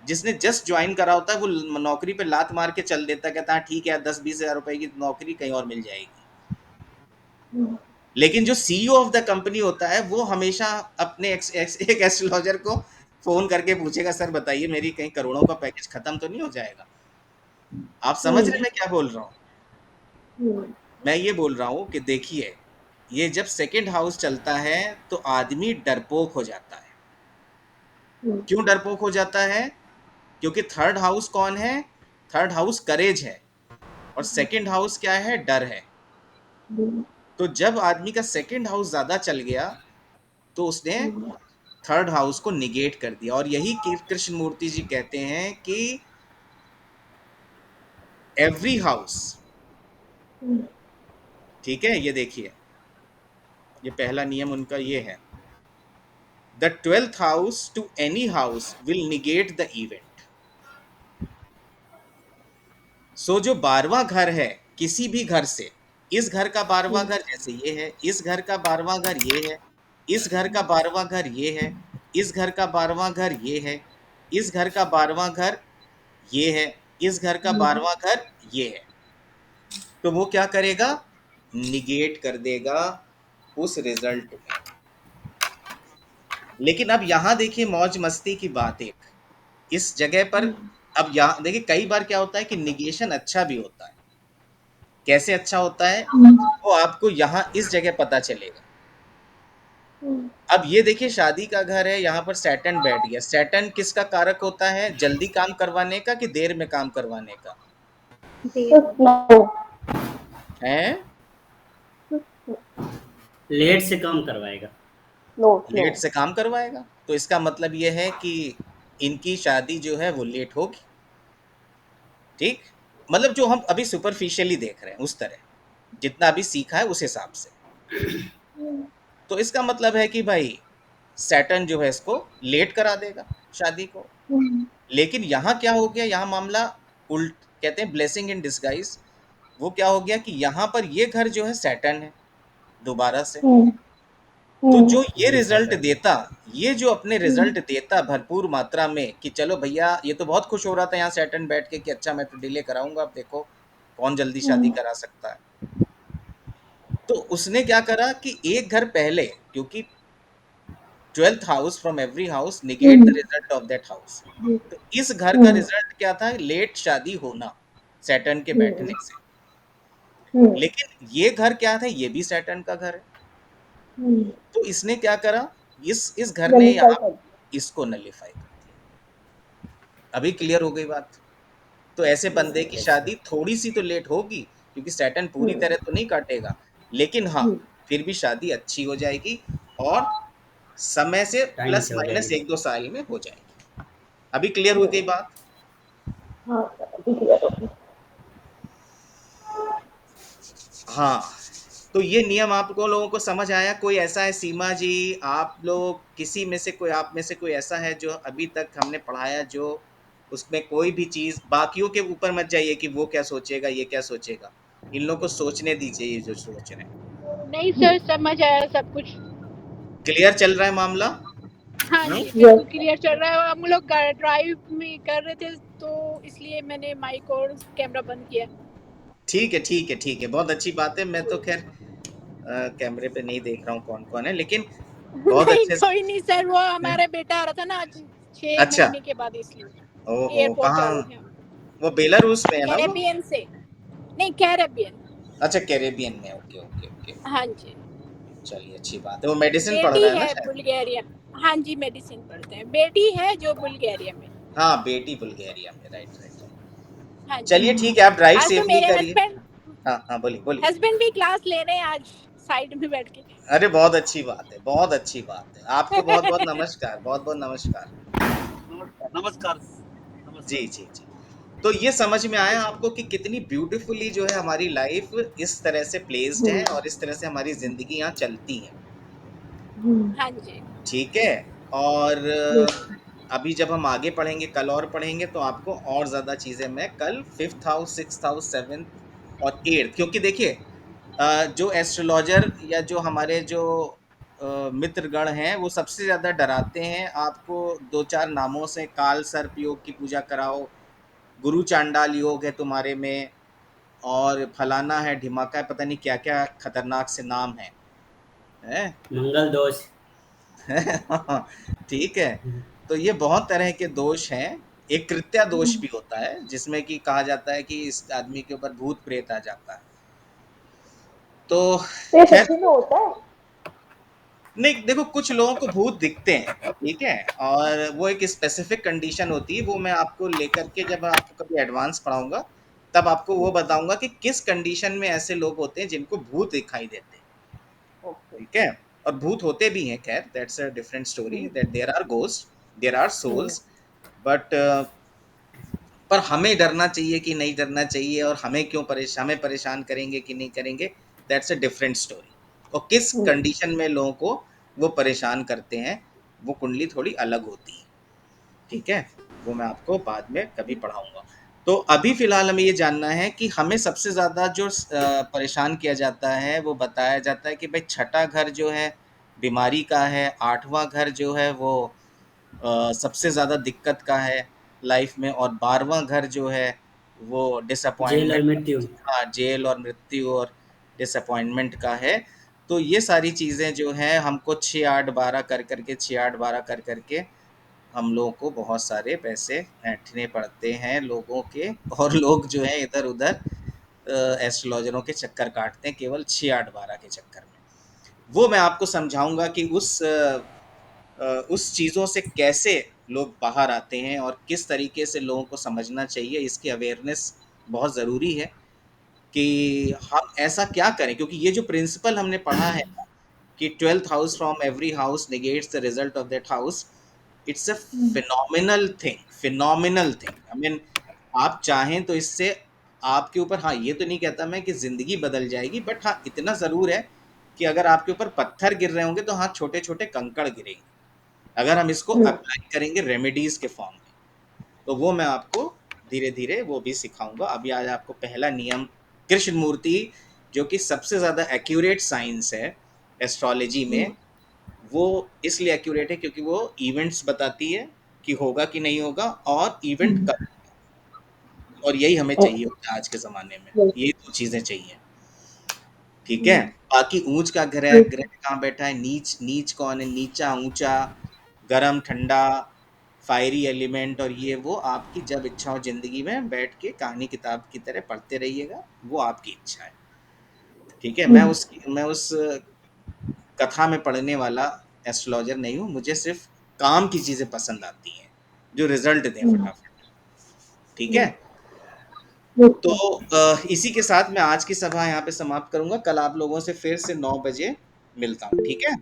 S1: जिसने जस्ट ज्वाइन करा होता है, वो नौकरी पे लात मार के चल देता, कहता है ठीक है 10-20 हजार रुपए की नौकरी कहीं और मिल जाएगी। लेकिन जो सीईओ ऑफ द कंपनी होता है, वो हमेशा अपने एक एस्ट्रोलॉजर को फोन करके पूछेगा, सर बताइए मेरी कहीं करोड़ों का पैकेज खत्म तो नहीं हो जाएगा। आप समझ रहे मैं क्या बोल रहा हूँ? मैं ये बोल रहा हूँ कि देखिए, ये जब सेकंड हाउस चलता है तो आदमी डरपोक हो जाता है। क्यों डरपोक हो जाता है? क्योंकि थर्ड हाउस कौन है? थर्ड हाउस करेज है, और सेकंड हाउस क्या है? डर है। तो जब आदमी का सेकंड हाउस ज्यादा चल गया, तो उसने थर्ड हाउस को निगेट कर दिया। और यही कृष्ण मूर्ति जी कहते हैं कि एवरी हाउस, ठीक है, ये देखिए, ये पहला नियम उनका ये है, the 12th house to any house will negate the event. So जो 12वां घर है किसी भी घर से, इस घर का 12वां घर जैसे ये है, इस घर का 12वां घर ये है, इस घर का 12वां घर ये है, इस घर का 12वां घर ये है, इस घर का 12वां घर ये है, इस घर का 12वां घर ये है, तो वो क्या करेगा? निगेट कर देगा उस रिजल्ट में। लेकिन अब यहां देखिए मौज मस्ती की बात, एक इस जगह पर अब यहां देखिए, कई बार क्या होता है कि निगेशन अच्छा भी होता है। कैसे अच्छा होता है वो आपको यहाँ इस जगह पता चलेगा। अब ये देखिए, शादी का घर है, यहाँ पर सैटर्न बैठ गया। सैटर्न किसका कारक होता है? जल्दी काम करवाने का कि देर में काम करवाने का? है
S4: लेट से काम करवाएगा।
S1: लेट से काम करवाएगा। तो इसका मतलब ये है कि इनकी शादी जो है वो लेट होगी। ठीक, मतलब जो हम अभी सुपरफिशियली देख रहे हैं उस तरह, जितना अभी सीखा है उस हिसाब से। तो इसका मतलब है कि भाई सैटर्न जो है इसको लेट करा देगा शादी को। लेकिन यहाँ क्या हो गया, यहाँ मामला उल्ट, कहते हैं ब्लेसिंग इन डिस्गाइज। वो क्या हो गया कि यहाँ पर ये घर जो है सैटर्न है दोबारा से। तो जो ये रिजल्ट देता, ये जो अपने रिजल्ट देता भरपूर मात्रा में कि चलो भैया, ये तो बहुत खुश हो रहा था यहाँ सैटर्न बैठ के कि अच्छा मैं तो डिले कराऊंगा, अब देखो कौन जल्दी शादी करा सकता है। तो उसने क्या करा कि एक घर पहले, क्योंकि 12th house from every house negate the result of that house, तो इस घर का रिजल्ट क्या था? लेट शादी होना सैटर्न के बैठने से। लेकिन ये घर क्या था? ये भी सैटर्न का घर है। तो इसने क्या करा, इस घर ने यहाँ इसको नलिफाई कर दिया। अभी क्लियर हो गई बात? तो ऐसे बंदे की शादी थोड़ी सी तो लेट होगी, क्योंकि सैटर्न पूरी तरह तो नहीं काटेगा, लेकिन हाँ फिर भी शादी अच्छी हो जाएगी, और समय से
S4: टाइम
S1: प्लस
S4: से हो
S1: माइनस
S4: जाएगी।
S1: 1-2 साल में हो जाएगी। अभी क्लियर हो गई बात? हाँ, तो ये नियम आपको लोगों को समझ आया? कोई ऐसा है सीमा जी, आप लोग किसी में से कोई, आप में से कोई ऐसा है जो अभी तक हमने पढ़ाया, जो उसमें कोई भी चीज, बाकियों के ऊपर मत जाइए कि वो क्या सोचेगा, ये क्या सोचेगा, इन लोगों को सोचने दीजिए ये जो सोच रहे हैं।
S6: नहीं सर, समझ आया सब कुछ।
S1: क्लियर चल रहा है मामला?
S6: हाँ जी, बिल्कुल क्लियर चल रहा है। हम लोग ड्राइव में कर रहे थे, तो इसलिए मैंने माइक और कैमरा बंद किया।
S1: ठीक है, ठीक है, ठीक है, बहुत अच्छी बात है। मैं तो खैर कैमरे पे नहीं देख रहा हूँ कौन कौन है, लेकिन बहुत
S6: नहीं
S1: अच्छे
S6: कोई नहीं सर, वो
S1: हैं।
S6: हमारे बेटा आ रहा था ना आज 6
S1: अच्छा,
S6: महीने के बाद, इसलिए
S1: ओहो,
S6: एयरपोर्ट
S1: कहाँ?
S6: चालू है।
S1: वो बेलारूस में है ना वो?
S6: कैरेबियन से, नहीं कैरेबियन।
S1: अच्छा, कैरेबियन में, ओके ओके ओके।
S6: हाँ जी,
S1: चलिए, अच्छी बात है। वो मेडिसिन पढ़
S6: बेटी
S1: रहा है ना
S6: है
S1: शायद?
S6: बुल्गारिया। हाँ जी, मेडिसिन पढ़ते हैं। बेटी है जो बुल्गारिया में।
S1: हाँ, बेटी बुल्गारिया में, राइट राइट राइट।
S6: हाँ जी।
S1: चलिए ठीक है, आप ड्राइव
S6: आज तो
S1: सेफली
S6: मेरे
S1: करिए।
S6: हस्बैंड
S1: हाँ हाँ, बोलिए बोलिए।
S6: हस्बैंड भी क्लास ले रहे हैं आज, साइड में बैठ के।
S1: अरे बहुत अच्छी बात है, बहुत अच्छी बात है। आपको बहुत बहुत नमस्कार, बहुत बहुत नमस्कार।
S7: नमस्कार।
S1: जी जी जी। तो ये समझ में आया आपको कि कितनी ब्यूटीफुली जो है हमारी लाइफ इस तरह से प्लेस्ड है और इस तरह से हमारी जिंदगी यहाँ चलती है।
S6: हाँ जी।
S1: ठीक है। और अभी जब हम आगे पढ़ेंगे, कल और पढ़ेंगे, तो आपको और ज्यादा चीजें मैं कल 5th house, 6th house, 7th और 8th, क्योंकि देखिए जो एस्ट्रोलॉजर या जो हमारे जो मित्रगण हैं वो सबसे ज्यादा डराते हैं आपको दो चार नामों से। काल सर्प योग की पूजा कराओ, गुरु चांडाल योग है तुम्हारे में, और फलाना है, ढिमाका है, पता नहीं क्या क्या खतरनाक से नाम है।
S4: मंगल दोष।
S1: ठीक है। तो ये बहुत तरह के दोष हैं। एक कृत्या दोष भी होता है जिसमें कि कहा जाता है कि इस आदमी के ऊपर भूत प्रेत आ जाता है। तो
S2: तो ये
S1: खैर,
S2: सच्ची में होता है?
S1: नहीं देखो, कुछ लोगों को भूत दिखते हैं, ठीक है, और वो एक स्पेसिफिक कंडीशन होती है। वो मैं आपको लेकर के जब आपको कभी एडवांस पढ़ाऊंगा तब आपको वो बताऊंगा कि किस कंडीशन में ऐसे लोग होते हैं जिनको भूत दिखाई देते हैं।
S2: ओके।
S1: ठीक है। और भूत होते भी हैं, खैर that's a different story, that there are ghost, there are souls, but पर हमें डरना चाहिए कि नहीं डरना चाहिए, और हमें क्यों हमें परेशान करेंगे कि नहीं करेंगे, दैट्स अ डिफरेंट स्टोरी। और किस कंडीशन में लोगों को वो परेशान करते हैं, वो कुंडली थोड़ी अलग होती है। ठीक है, वो मैं आपको बाद में कभी पढ़ाऊंगा। तो अभी फिलहाल हमें ये जानना है कि हमें सबसे ज्यादा जो परेशान किया जाता है, वो बताया जाता है कि भाई छठा घर जो है बीमारी का है, आठवां घर जो है वो सबसे ज़्यादा दिक्कत का है लाइफ में, और 12वां घर जो है वो
S4: जेल और
S1: डिसअपॉइंटमेंट,
S4: मृत्यु।
S1: हाँ, जेल और मृत्यु और डिसअपॉइंटमेंट का है। तो ये सारी चीज़ें जो हैं हमको 6 8 12 कर करके 6 8 12 कर करके हम लोगों को बहुत सारे पैसे ऐंठने पड़ते हैं लोगों के, और लोग जो है इधर उधर एस्ट्रोलॉजरों के चक्कर काटते हैं केवल 6 8 12 के चक्कर में। वो मैं आपको समझाऊंगा कि उस चीज़ों से कैसे लोग बाहर आते हैं और किस तरीके से लोगों को समझना चाहिए। इसकी अवेयरनेस बहुत ज़रूरी है कि हम ऐसा क्या करें, क्योंकि ये जो प्रिंसिपल हमने पढ़ा है कि 12th house from every house negates the result of that house, it's a phenomenal thing, phenomenal thing. I mean, आप चाहें तो इससे आपके ऊपर, हाँ ये तो नहीं कहता मैं कि जिंदगी बदल जाएगी, बट हाँ इतना ज़रूर है कि अगर आपके ऊपर पत्थर गिर रहे होंगे तो हाँ छोटे छोटे कंकड़ गिरेंगे अगर हम इसको अप्लाई करेंगे रेमेडीज के फॉर्म में। तो वो मैं आपको धीरे धीरे वो भी सिखाऊंगा। अभी आज आपको पहला नियम, कृष्ण मूर्ति जो कि सबसे ज़्यादा एक्यूरेट साइंस है एस्ट्रोलॉजी में, वो इसलिए एक्यूरेट है क्योंकि वो इवेंट्स बताती है कि होगा कि नहीं होगा, और इवेंट कब, और यही हमें चाहिए होता है आज के ज़माने में, ये दो चीज़ें चाहिए। ठीक है। बाकी ऊंच का ग्रह, ग्रह कहाँ बैठा है, नीच, नीच कौन है, नीचा ऊंचा, गरम ठंडा, फायरी एलिमेंट, और ये वो आपकी जब इच्छा हो जिंदगी में बैठ के कहानी किताब की तरह पढ़ते रहिएगा, वो आपकी इच्छा है। ठीक है। मैं उस कथा में पढ़ने वाला एस्ट्रोलॉजर नहीं हूँ, मुझे सिर्फ काम की चीजें पसंद आती हैं जो रिजल्ट दें फटाफट। ठीक है। तो इसी के साथ मैं आज की सभा यहाँ पे समाप्त करूंगा। कल आप लोगों से फिर से 9 बजे मिलता हूँ। ठीक है।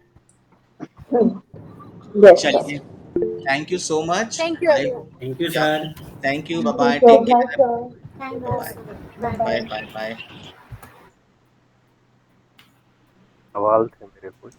S2: Yes sir.
S1: चलिए, thank you so much.
S6: Thank you
S1: I,
S6: everyone.
S4: Thank you
S1: yeah,
S4: sir.
S1: Thank you, bye bye,
S2: thank you,
S1: take
S2: bye
S1: care,
S2: sir.
S5: Thank
S1: bye
S5: you
S1: bye,
S5: sir,
S2: bye.
S1: Bye
S5: bye.
S1: Bye bye.
S7: सवाल थे मेरे कुछ।